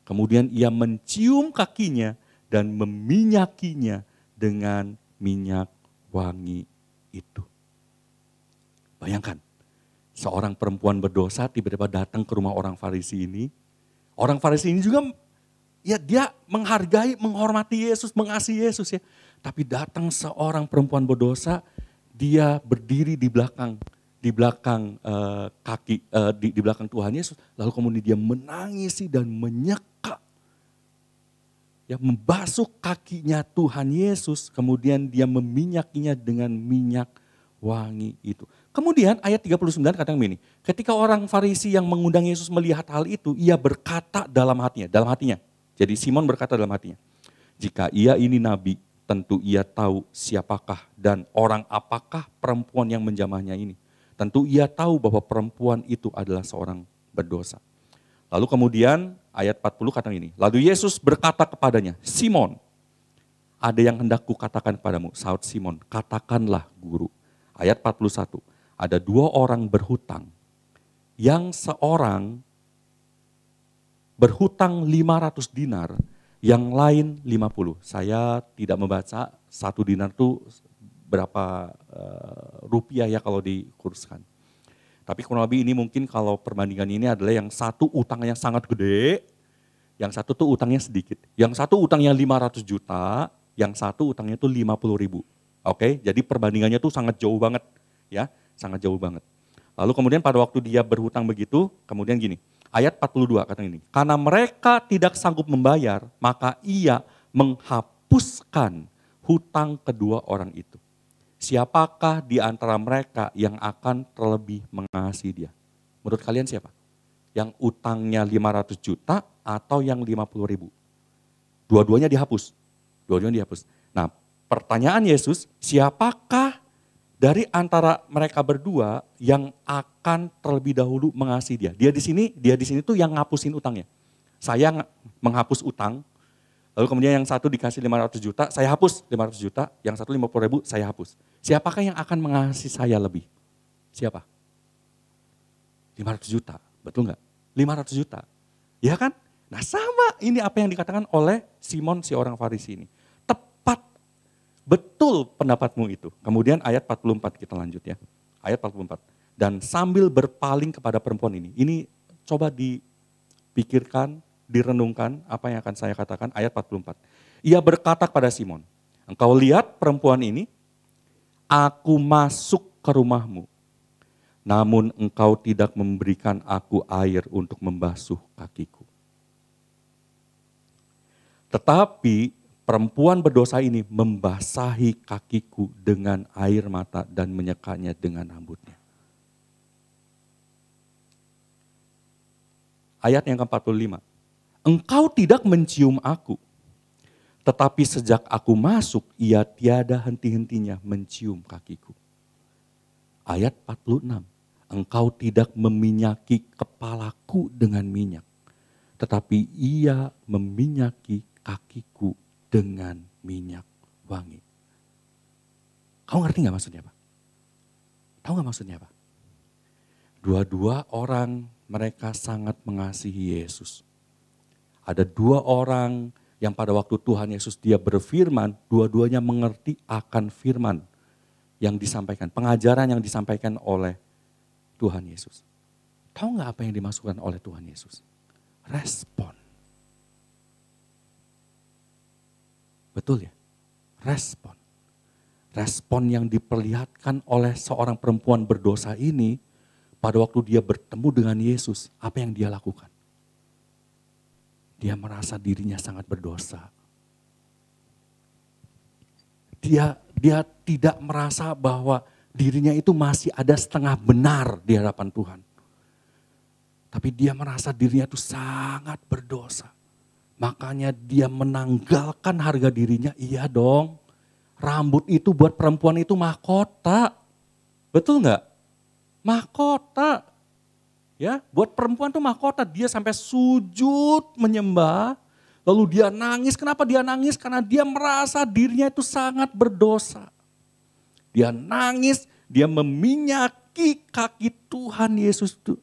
Kemudian ia mencium kakinya dan meminyakinya dengan minyak wangi itu. Bayangkan, seorang perempuan berdosa tiba-tiba datang ke rumah orang Farisi ini. Orang Farisi ini juga ya dia menghargai, menghormati Yesus, mengasihi Yesus ya. Tapi datang seorang perempuan berdosa, dia berdiri di belakang di belakang Tuhan Yesus, lalu kemudian dia menangisi dan menyeka, ya membasuh kakinya Tuhan Yesus, kemudian dia meminyakinya dengan minyak wangi itu. Kemudian ayat 39 katakan begini, ketika orang Farisi yang mengundang Yesus melihat hal itu, ia berkata dalam hatinya. Jadi Simon berkata dalam hatinya, jika ia ini nabi, tentu ia tahu siapakah dan orang apakah perempuan yang menjamahnya ini. Tentu ia tahu bahwa perempuan itu adalah seorang berdosa. Lalu kemudian ayat 40 kata ini, lalu Yesus berkata kepadanya, Simon, ada yang hendak kukatakan kepadamu. Saud Simon, katakanlah guru. Ayat 41, ada 2 orang berhutang. Yang seorang berhutang 500 dinar, yang lain 50. Saya tidak membaca 1 dinar itu berapa rupiah ya kalau dikurskan. Tapi kurang lebih ini mungkin kalau perbandingan ini adalah yang satu utangnya sangat gede, yang satu tuh utangnya sedikit. Yang satu utangnya 500 juta, yang satu utangnya itu 50 ribu. Oke, jadi perbandingannya tuh sangat jauh banget ya, sangat jauh banget. Lalu kemudian pada waktu dia berhutang begitu, kemudian gini, ayat 42 kata ini, karena mereka tidak sanggup membayar, maka ia menghapuskan hutang kedua orang itu. Siapakah di antara mereka yang akan terlebih mengasihi dia? Menurut kalian siapa? Yang utangnya 500 juta atau yang 50 ribu? Dua-duanya dihapus. Nah, pertanyaan Yesus, siapakah dari antara mereka berdua yang akan terlebih dahulu mengasihi dia? Dia di sini tuh yang ngapusin utangnya. Saya menghapus utang, lalu kemudian yang satu dikasih 500 juta, saya hapus 500 juta, yang satu 50 ribu, saya hapus. Siapakah yang akan mengasihi saya lebih? Siapa? 500 juta, betul nggak? 500 juta, ya kan? Nah sama ini apa yang dikatakan oleh Simon si orang Farisi ini. Tepat, betul pendapatmu itu. Kemudian ayat 44 kita lanjut ya. Ayat 44. Dan sambil berpaling kepada perempuan ini coba dipikirkan, direnungkan apa yang akan saya katakan ayat 44. Ia berkata kepada Simon, engkau lihat perempuan ini, aku masuk ke rumahmu, namun engkau tidak memberikan aku air untuk membasuh kakiku. Tetapi perempuan berdosa ini membasahi kakiku dengan air mata dan menyekanya dengan rambutnya. Ayat yang ke-45. Engkau tidak mencium aku, tetapi sejak aku masuk, ia tiada henti-hentinya mencium kakiku. Ayat 46. Engkau tidak meminyaki kepalaku dengan minyak, tetapi ia meminyaki kakiku dengan minyak wangi. Kau ngerti gak maksudnya apa? Tahu gak maksudnya apa? Dua-dua orang mereka sangat mengasihi Yesus. Ada 2 orang yang pada waktu Tuhan Yesus dia berfirman, dua-duanya mengerti akan firman yang disampaikan, pengajaran yang disampaikan oleh Tuhan Yesus. Tahu gak apa yang dimasukkan oleh Tuhan Yesus? Respon. Betul ya? Respon. Respon yang diperlihatkan oleh seorang perempuan berdosa ini pada waktu dia bertemu dengan Yesus, apa yang dia lakukan? Dia merasa dirinya sangat berdosa. Dia tidak merasa bahwa dirinya itu masih ada setengah benar di hadapan Tuhan. Tapi dia merasa dirinya itu sangat berdosa. Makanya dia menanggalkan harga dirinya. Iya dong, rambut itu buat perempuan itu mahkota. Betul nggak? Mahkota. Ya, buat perempuan itu mahkota. Dia sampai sujud menyembah. Lalu dia nangis. Kenapa dia nangis? Karena dia merasa dirinya itu sangat berdosa. Dia nangis, dia meminyaki kaki Tuhan Yesus itu.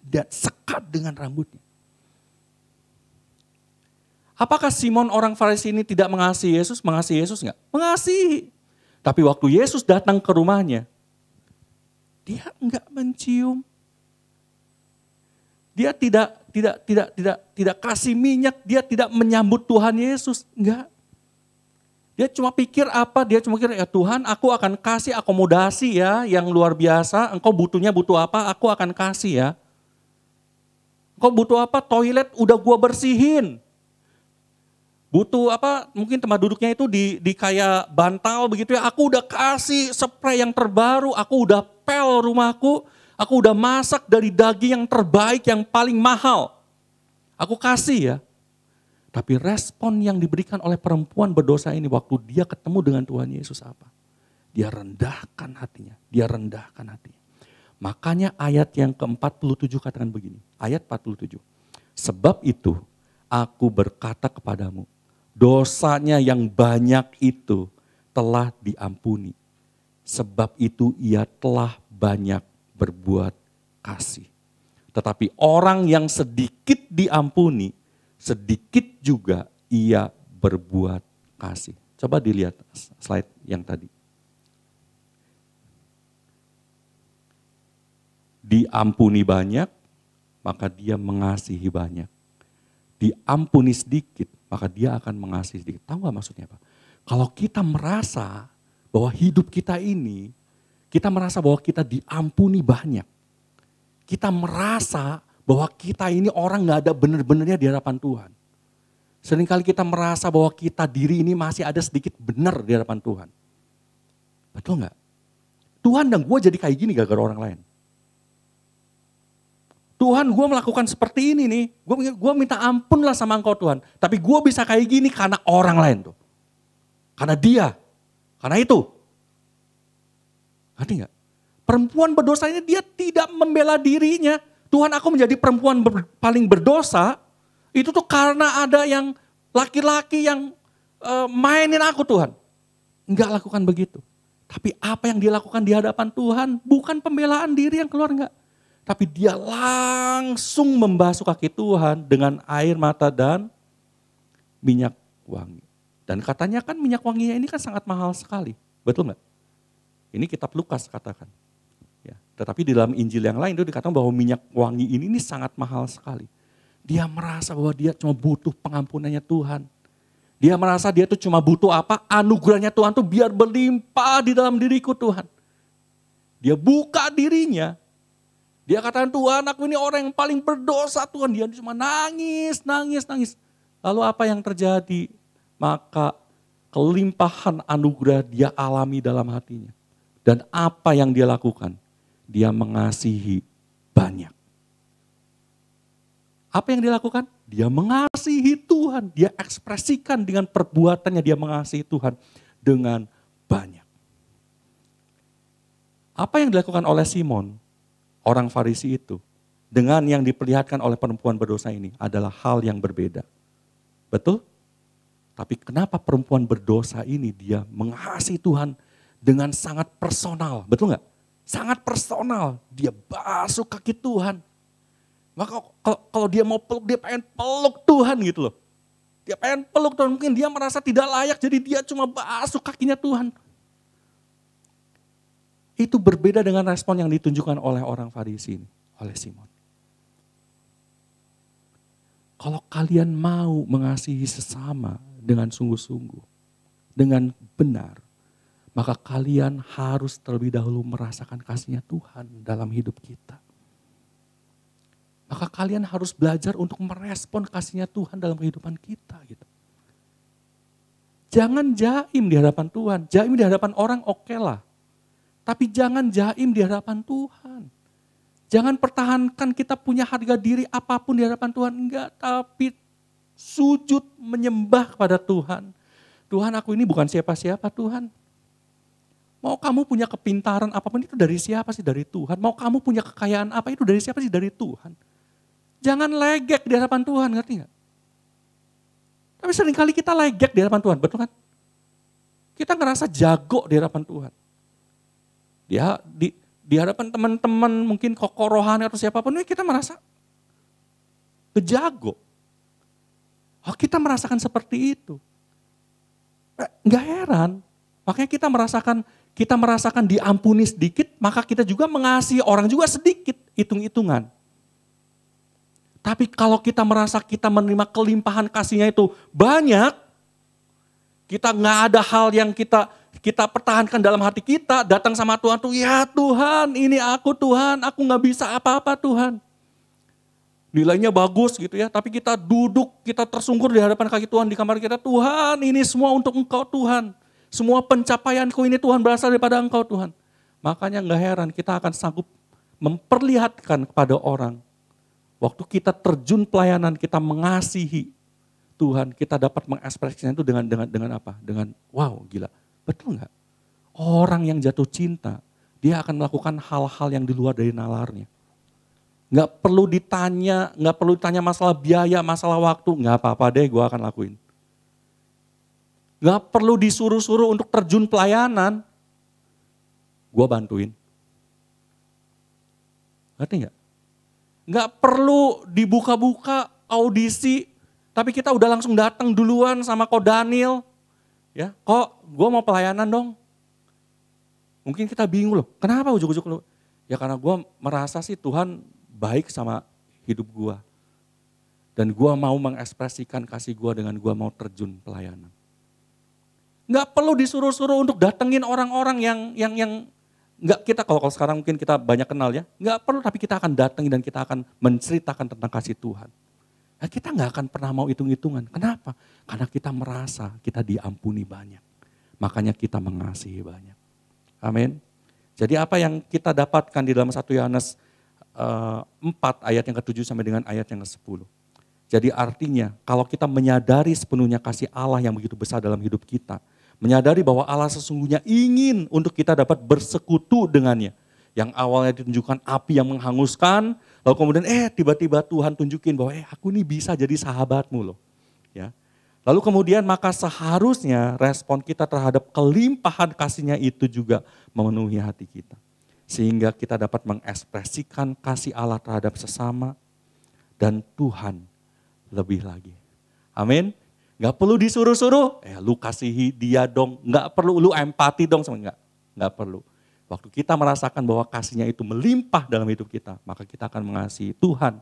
Dan sekat dengan rambutnya. Apakah Simon orang Farisi ini tidak mengasihi Yesus? Mengasihi Yesus enggak? Mengasihi. Tapi waktu Yesus datang ke rumahnya, dia enggak mencium. Dia tidak kasih minyak, dia tidak menyambut Tuhan Yesus, enggak. Dia cuma pikir apa? Dia cuma pikir, ya Tuhan, aku akan kasih akomodasi ya yang luar biasa. Engkau butuhnya butuh apa? Aku akan kasih ya. Engkau butuh apa? Toilet udah gua bersihin. Butuh apa? Mungkin tempat duduknya itu di kayak bantal begitu ya. Aku udah kasih spray yang terbaru, aku udah pel rumahku. Aku udah masak dari daging yang terbaik, yang paling mahal. Aku kasih ya. Tapi respon yang diberikan oleh perempuan berdosa ini waktu dia ketemu dengan Tuhan Yesus apa? Dia rendahkan hatinya. Dia rendahkan hatinya. Makanya ayat yang ke-47 katakan begini. Ayat 47. Sebab itu aku berkata kepadamu, dosanya yang banyak itu telah diampuni. Sebab itu ia telah banyak berbuat kasih. Tetapi orang yang sedikit diampuni, sedikit juga ia berbuat kasih. Coba dilihat slide yang tadi. Diampuni banyak, maka dia mengasihi banyak. Diampuni sedikit, maka dia akan mengasihi sedikit. Tahu gak maksudnya apa? Kalau kita merasa bahwa hidup kita ini, kita merasa bahwa kita diampuni banyak. Kita merasa bahwa kita ini orang gak ada benar-benarnya di hadapan Tuhan. Seringkali kita merasa bahwa kita diri ini masih ada sedikit benar di hadapan Tuhan. Betul gak? Tuhan dan gue jadi kayak gini gara-gara orang lain. Tuhan, gue melakukan seperti ini nih. Gue minta ampun lah sama engkau Tuhan. Tapi gue bisa kayak gini karena orang lain tuh. Karena dia. Karena itu. Ngerti gak? Perempuan berdosa ini dia tidak membela dirinya. Tuhan, aku menjadi perempuan paling berdosa. Itu tuh karena ada yang laki-laki yang mainin aku Tuhan. Enggak lakukan begitu. Tapi apa yang dia lakukan di hadapan Tuhan bukan pembelaan diri yang keluar enggak. Tapi dia langsung membasuh kaki Tuhan dengan air mata dan minyak wangi. Dan katanya kan minyak wanginya ini kan sangat mahal sekali. Betul enggak? Ini kitab Lukas katakan. Ya, tetapi di dalam Injil yang lain itu dikatakan bahwa minyak wangi ini sangat mahal sekali. Dia merasa bahwa dia cuma butuh pengampunannya Tuhan. Dia merasa dia tuh cuma butuh apa? Anugerahnya Tuhan tuh biar berlimpah di dalam diriku Tuhan. Dia buka dirinya. Dia katakan Tuhan, aku ini orang yang paling berdosa Tuhan. Dia cuma nangis. Lalu apa yang terjadi? Maka kelimpahan anugerah dia alami dalam hatinya. Dan apa yang dia lakukan? Dia mengasihi banyak. Apa yang dia lakukan? Dia mengasihi Tuhan. Dia ekspresikan dengan perbuatannya dia mengasihi Tuhan dengan banyak. Apa yang dilakukan oleh Simon, orang Farisi itu, dengan yang diperlihatkan oleh perempuan berdosa ini adalah hal yang berbeda. Betul? Tapi kenapa perempuan berdosa ini dia mengasihi Tuhan dengan sangat personal, betul nggak? Sangat personal, dia basuh kaki Tuhan. Maka kalau dia mau peluk, dia pengen peluk Tuhan gitu loh. Dia pengen peluk Tuhan, mungkin dia merasa tidak layak, jadi dia cuma basuh kakinya Tuhan. Itu berbeda dengan respon yang ditunjukkan oleh orang Farisi ini, oleh Simon. Kalau kalian mau mengasihi sesama dengan sungguh-sungguh, dengan benar, maka kalian harus terlebih dahulu merasakan kasihnya Tuhan dalam hidup kita. Maka kalian harus belajar untuk merespon kasihnya Tuhan dalam kehidupan kita. Gitu. Jangan jaim di hadapan Tuhan. Jaim di hadapan orang oke lah. Tapi jangan jaim di hadapan Tuhan. Jangan pertahankan kita punya harga diri apapun di hadapan Tuhan. Enggak, tapi sujud menyembah kepada Tuhan. Tuhan, aku ini bukan siapa-siapa Tuhan. Mau kamu punya kepintaran apapun itu dari siapa sih? Dari Tuhan. Mau kamu punya kekayaan apa itu dari siapa sih? Dari Tuhan. Jangan legek di hadapan Tuhan, ngerti gak? Tapi seringkali kita legek di hadapan Tuhan, betul kan? Kita ngerasa jago di hadapan Tuhan. Dia di hadapan teman-teman mungkin kokoh rohani atau siapapun, kita merasa kejago. Oh, kita merasakan seperti itu. Nggak heran, makanya kita merasakan diampuni sedikit, maka kita juga mengasihi orang juga sedikit, hitung-hitungan. Tapi kalau kita merasa kita menerima kelimpahan kasihnya itu banyak, kita nggak ada hal yang kita pertahankan dalam hati kita, datang sama Tuhan tuh, ya Tuhan ini aku Tuhan, aku nggak bisa apa-apa Tuhan. Nilainya bagus gitu ya, tapi kita duduk, kita tersungkur di hadapan kaki Tuhan di kamar kita, Tuhan ini semua untuk Engkau Tuhan. Semua pencapaianku ini Tuhan berasal daripada Engkau Tuhan. Makanya nggak heran kita akan sanggup memperlihatkan kepada orang. Waktu kita terjun pelayanan, kita mengasihi Tuhan, kita dapat mengekspresikan itu dengan apa? Dengan wow, gila. Betul nggak? Orang yang jatuh cinta, dia akan melakukan hal-hal yang di luar dari nalarnya. Nggak perlu ditanya masalah biaya, masalah waktu, nggak apa-apa deh gue akan lakuin. Nggak perlu disuruh-suruh untuk terjun pelayanan, gue bantuin. Ngerti nggak? Nggak perlu dibuka-buka audisi, tapi kita udah langsung datang duluan sama Ko Daniel. Ya, kok gue mau pelayanan dong. Mungkin kita bingung loh, kenapa ujuk-ujuk lo? Ya karena gue merasa sih Tuhan baik sama hidup gue. Dan gue mau mengekspresikan kasih gue dengan gue mau terjun pelayanan. Nggak perlu disuruh-suruh untuk datengin orang-orang yang nggak kita, kalau sekarang mungkin kita banyak kenal ya, nggak perlu, tapi kita akan datengin dan kita akan menceritakan tentang kasih Tuhan. Nah, kita nggak akan pernah mau hitung-hitungan. Kenapa? Karena kita merasa kita diampuni banyak. Makanya kita mengasihi banyak. Amin. Jadi apa yang kita dapatkan di dalam 1 Yohanes 4 ayat yang ke-7 sampai dengan ayat yang ke-10. Jadi artinya kalau kita menyadari sepenuhnya kasih Allah yang begitu besar dalam hidup kita, menyadari bahwa Allah sesungguhnya ingin untuk kita dapat bersekutu dengannya. Yang awalnya ditunjukkan api yang menghanguskan, lalu kemudian tiba-tiba Tuhan tunjukin bahwa aku ini bisa jadi sahabatmu loh. Ya. Lalu kemudian maka seharusnya respon kita terhadap kelimpahan kasihnya itu juga memenuhi hati kita. Sehingga kita dapat mengekspresikan kasih Allah terhadap sesama dan Tuhan lebih lagi. Amin. Gak perlu disuruh-suruh, lu kasihi dia dong, gak perlu lu empati dong, gak perlu. Waktu kita merasakan bahwa kasihnya itu melimpah dalam hidup kita, maka kita akan mengasihi Tuhan.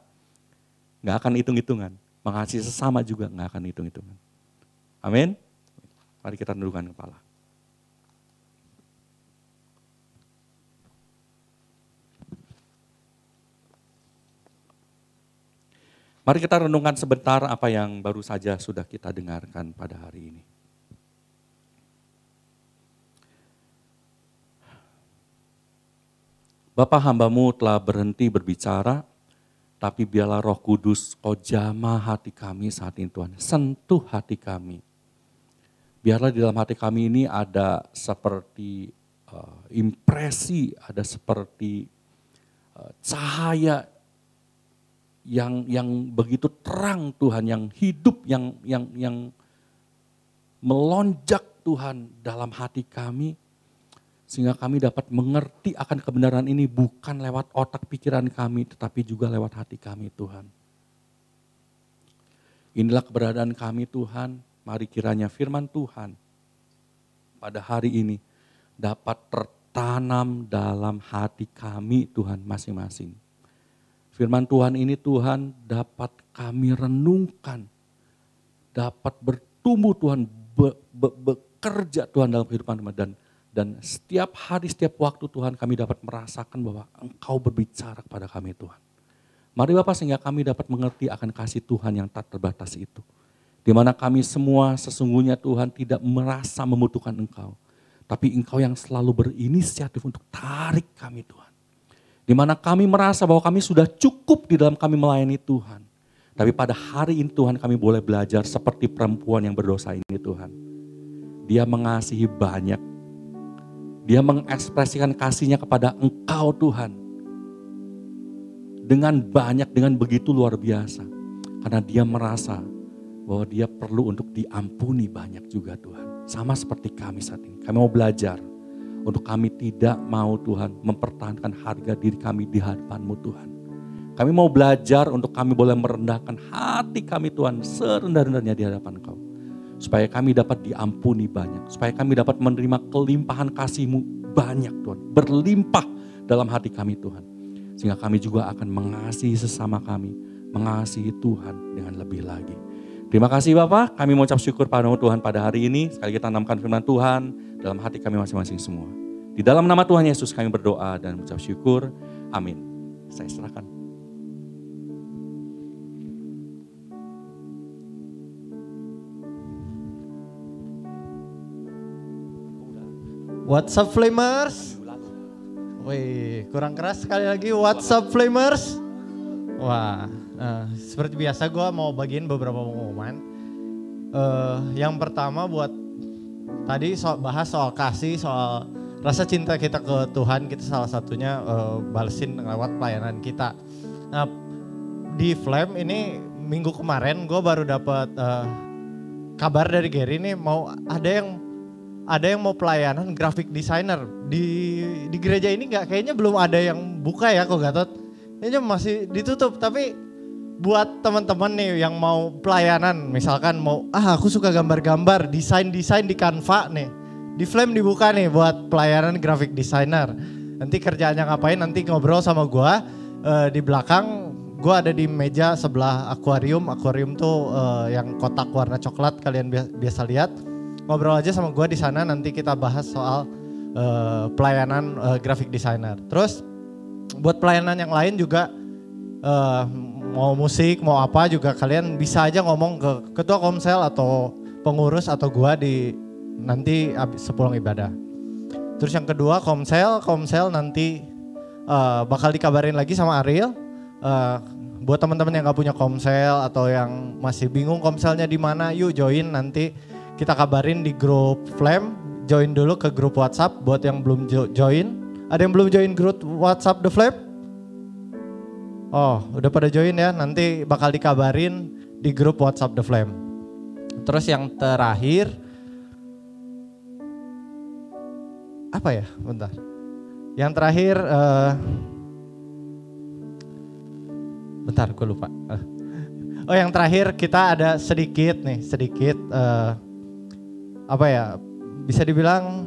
Gak akan hitung-hitungan, mengasihi sesama juga gak akan hitung-hitungan. Amin. Mari kita tundukkan kepala. Mari kita renungkan sebentar apa yang baru saja sudah kita dengarkan pada hari ini. Bapa, hamba-Mu telah berhenti berbicara, tapi biarlah Roh Kudus Kau jamah hati kami saat ini Tuhan. Sentuh hati kami. Biarlah di dalam hati kami ini ada seperti impresi, ada seperti cahaya yang begitu terang Tuhan, yang hidup, yang melonjak Tuhan dalam hati kami. Sehingga kami dapat mengerti akan kebenaran ini bukan lewat otak pikiran kami, tetapi juga lewat hati kami Tuhan. Inilah keberadaan kami Tuhan, mari kiranya firman Tuhan pada hari ini dapat tertanam dalam hati kami Tuhan masing-masing. Firman Tuhan ini Tuhan dapat kami renungkan, dapat bertumbuh Tuhan, bekerja Tuhan dalam kehidupan kami. Dan setiap hari, setiap waktu Tuhan kami dapat merasakan bahwa Engkau berbicara kepada kami Tuhan. Mari Bapak sehingga kami dapat mengerti akan kasih Tuhan yang tak terbatas itu. Di mana kami semua sesungguhnya Tuhan tidak merasa membutuhkan Engkau. Tapi Engkau yang selalu berinisiatif untuk tarik kami Tuhan. Di mana kami merasa bahwa kami sudah cukup di dalam kami melayani Tuhan. Tapi pada hari ini Tuhan kami boleh belajar seperti perempuan yang berdosa ini Tuhan. Dia mengasihi banyak. Dia mengekspresikan kasihnya kepada Engkau Tuhan. Dengan banyak, dengan begitu luar biasa. Karena dia merasa bahwa dia perlu untuk diampuni banyak juga Tuhan. Sama seperti kami saat ini. Kami mau belajar untuk kami tidak mau Tuhan mempertahankan harga diri kami di hadapan-Mu Tuhan. Kami mau belajar untuk kami boleh merendahkan hati kami Tuhan serendah-rendahnya di hadapan Engkau. Supaya kami dapat diampuni banyak. Supaya kami dapat menerima kelimpahan kasih-Mu banyak Tuhan. Berlimpah dalam hati kami Tuhan. Sehingga kami juga akan mengasihi sesama kami. Mengasihi Tuhan dengan lebih lagi. Terima kasih Bapak, kami mengucap syukur pada-Mu Tuhan pada hari ini. Sekali kita tanamkan firman Tuhan dalam hati kami masing-masing semua. Di dalam nama Tuhan Yesus kami berdoa dan mengucap syukur. Amin. Saya serahkan. What's up Flamers? Wih, kurang keras sekali lagi. What's up Flamers? Wah, seperti biasa gue mau bagiin beberapa pengumuman. Yang pertama buat tadi bahas soal kasih, soal rasa cinta kita ke Tuhan, kita salah satunya balesin lewat pelayanan kita. Nah, di Flame ini minggu kemarin gue baru dapat kabar dari Gary nih mau ada yang mau pelayanan graphic designer di gereja ini kayaknya belum ada yang buka ya kok Gatot. Kayaknya masih ditutup, tapi buat teman-teman nih yang mau pelayanan, misalkan mau, aku suka gambar-gambar, desain di Canva nih. Di Flame dibuka nih buat pelayanan graphic designer. Nanti kerjaannya ngapain, nanti ngobrol sama gua di belakang. Gua ada di meja sebelah akuarium. Akuarium tuh yang kotak warna coklat kalian biasa lihat. Ngobrol aja sama gua di sana, nanti kita bahas soal pelayanan graphic designer. Terus buat pelayanan yang lain juga mau musik, mau apa juga kalian bisa aja ngomong ke ketua komsel atau pengurus atau gua di nanti sepulang ibadah. Terus yang kedua komsel nanti bakal dikabarin lagi sama Ariel. Buat teman-teman yang gak punya komsel atau yang masih bingung komselnya di mana, yuk join nanti kita kabarin di grup Flame. Join dulu ke grup WhatsApp buat yang belum join. Ada yang belum join grup WhatsApp The Flame? Oh, udah pada join ya. Nanti bakal dikabarin di grup WhatsApp The Flame. Terus yang terakhir, apa ya? Bentar. Yang terakhir, bentar gue lupa. Oh yang terakhir kita ada sedikit apa ya? Bisa dibilang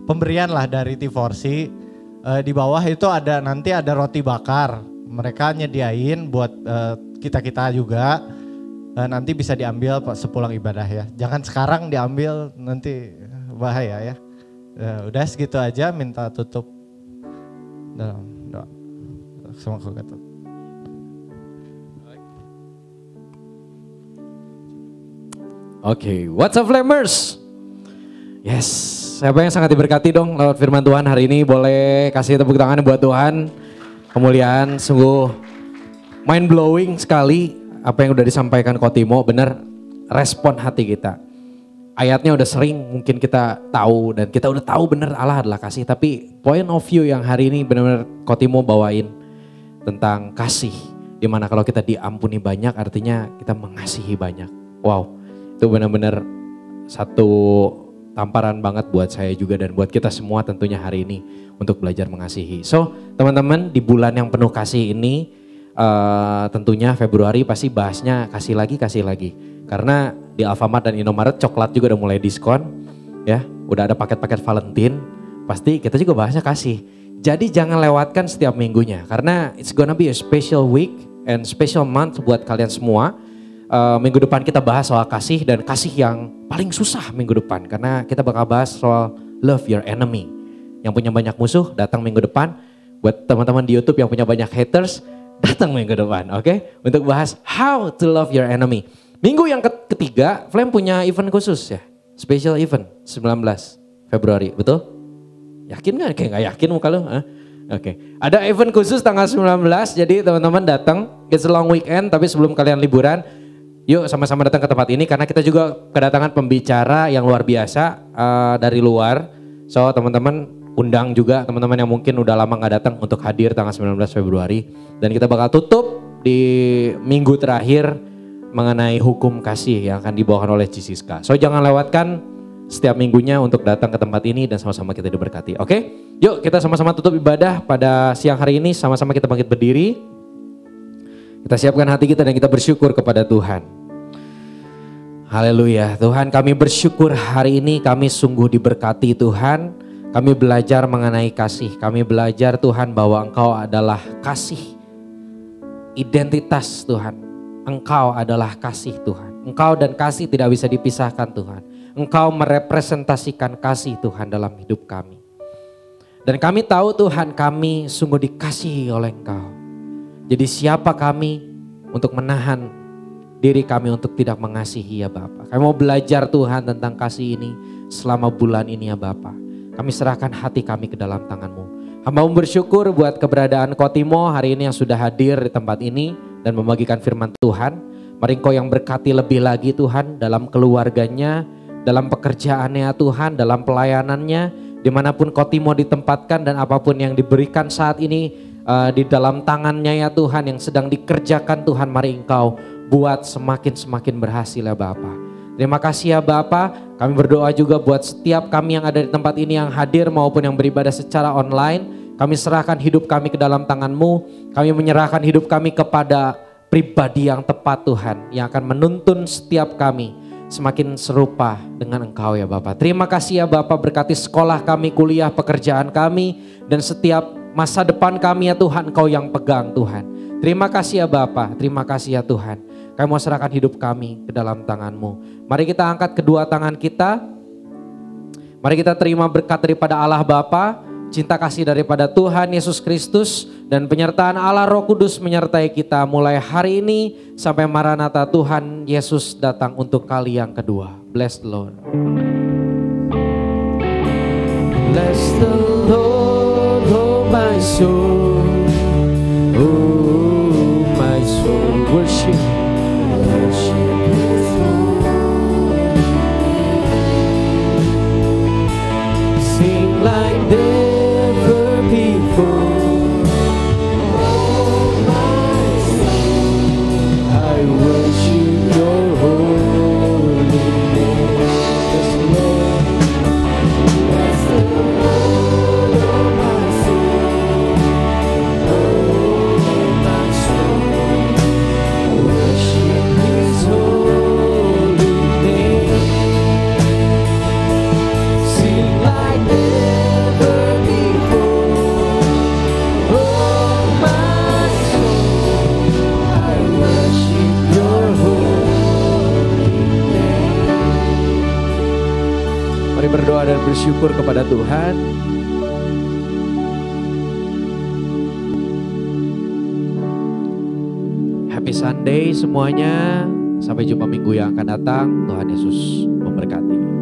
pemberian lah dari T4C. Di bawah itu nanti ada roti bakar. Mereka nyediain buat kita juga. Nanti bisa diambil sepulang ibadah ya. Jangan sekarang diambil, nanti bahaya ya. Udah segitu aja, minta tutup. Doa. Sama kau kata. Oke, what's up Flamers? Yes, siapa yang sangat diberkati dong lewat firman Tuhan hari ini, boleh kasih tepuk tangan buat Tuhan. Kemuliaan, sungguh mind blowing sekali apa yang udah disampaikan Kotimo, bener respon hati kita. Ayatnya udah sering mungkin kita tahu dan kita udah tahu bener Allah adalah kasih, tapi point of view yang hari ini benar-benar Kotimo bawain tentang kasih. Dimana kalau kita diampuni banyak artinya kita mengasihi banyak. Wow, itu benar-benar satu tamparan banget buat saya juga dan buat kita semua tentunya hari ini untuk belajar mengasihi. So teman-teman, di bulan yang penuh kasih ini tentunya Februari pasti bahasnya kasih lagi. Karena di Alfamart dan Indomaret coklat juga udah mulai diskon ya. Udah ada paket-paket Valentine, pasti kita juga bahasnya kasih. Jadi jangan lewatkan setiap minggunya karena it's gonna be a special week and special month buat kalian semua. Minggu depan kita bahas soal kasih dan kasih yang paling susah minggu depan. Karena kita bakal bahas soal love your enemy. Yang punya banyak musuh datang minggu depan. Buat teman-teman di YouTube yang punya banyak haters, datang minggu depan, oke? Untuk bahas how to love your enemy. Minggu yang ketiga, Flame punya event khusus ya. Special event 19 Februari, betul? Yakin gak? Kayak gak yakin muka lu? Oke. Ada event khusus tanggal 19, jadi teman-teman datang. It's a long weekend, tapi sebelum kalian liburan, yuk sama-sama datang ke tempat ini. Karena kita juga kedatangan pembicara yang luar biasa dari luar. So teman-teman undang juga teman-teman yang mungkin udah lama gak datang untuk hadir tanggal 19 Februari. Dan kita bakal tutup di minggu terakhir mengenai hukum kasih yang akan dibawakan oleh Cisiska. So jangan lewatkan setiap minggunya untuk datang ke tempat ini dan sama-sama kita diberkati. Oke? Yuk kita sama-sama tutup ibadah pada siang hari ini. Sama-sama kita bangkit berdiri. Kita siapkan hati kita dan kita bersyukur kepada Tuhan. Haleluya. Tuhan, kami bersyukur hari ini kami sungguh diberkati Tuhan. Kami belajar mengenai kasih. Kami belajar Tuhan bahwa Engkau adalah kasih. Identitas Tuhan. Engkau adalah kasih Tuhan. Engkau dan kasih tidak bisa dipisahkan Tuhan. Engkau merepresentasikan kasih Tuhan dalam hidup kami. Dan kami tahu Tuhan kami sungguh dikasihi oleh Engkau. Jadi siapa kami untuk menahan diri kami untuk tidak mengasihi ya Bapa. Kami mau belajar Tuhan tentang kasih ini selama bulan ini ya Bapa. Kami serahkan hati kami ke dalam tangan-Mu. Hamba bersyukur buat keberadaan Kotimo hari ini yang sudah hadir di tempat ini dan membagikan firman Tuhan. Mari Engkau yang berkati lebih lagi Tuhan dalam keluarganya, dalam pekerjaannya Tuhan, dalam pelayanannya, dimanapun Kotimo ditempatkan dan apapun yang diberikan saat ini di dalam tangannya ya Tuhan yang sedang dikerjakan Tuhan, mari Engkau buat semakin berhasil ya Bapa. Terima kasih ya Bapa. Kami berdoa juga buat setiap kami yang ada di tempat ini yang hadir maupun yang beribadah secara online. Kami serahkan hidup kami ke dalam tangan-Mu. Kami menyerahkan hidup kami kepada pribadi yang tepat Tuhan, yang akan menuntun setiap kami semakin serupa dengan Engkau ya Bapa. Terima kasih ya Bapa, berkati sekolah kami, kuliah, pekerjaan kami, dan setiap masa depan kami ya Tuhan, Engkau yang pegang Tuhan. Terima kasih ya Bapa, terima kasih ya Tuhan. Kami mau serahkan hidup kami ke dalam tangan-Mu. Mari kita angkat kedua tangan kita. Mari kita terima berkat daripada Allah Bapa, cinta kasih daripada Tuhan Yesus Kristus, dan penyertaan Allah Roh Kudus menyertai kita mulai hari ini sampai Maranatha Tuhan Yesus datang untuk kali yang kedua. Bless the Lord. Bless the Lord, oh my soul, oh my soul, worship His holy name. Sing like never before, oh my soul, I worship Your holy name. Yes, Lord. Bless the Lord, oh my soul, oh my soul, worship His holy name. Sing like never before, oh my soul, I worship Your holy name. Mari berdoa dan bersyukur kepada Tuhan. Happy Sunday semuanya. Sampai jumpa minggu yang akan datang. Tuhan Yesus memberkati.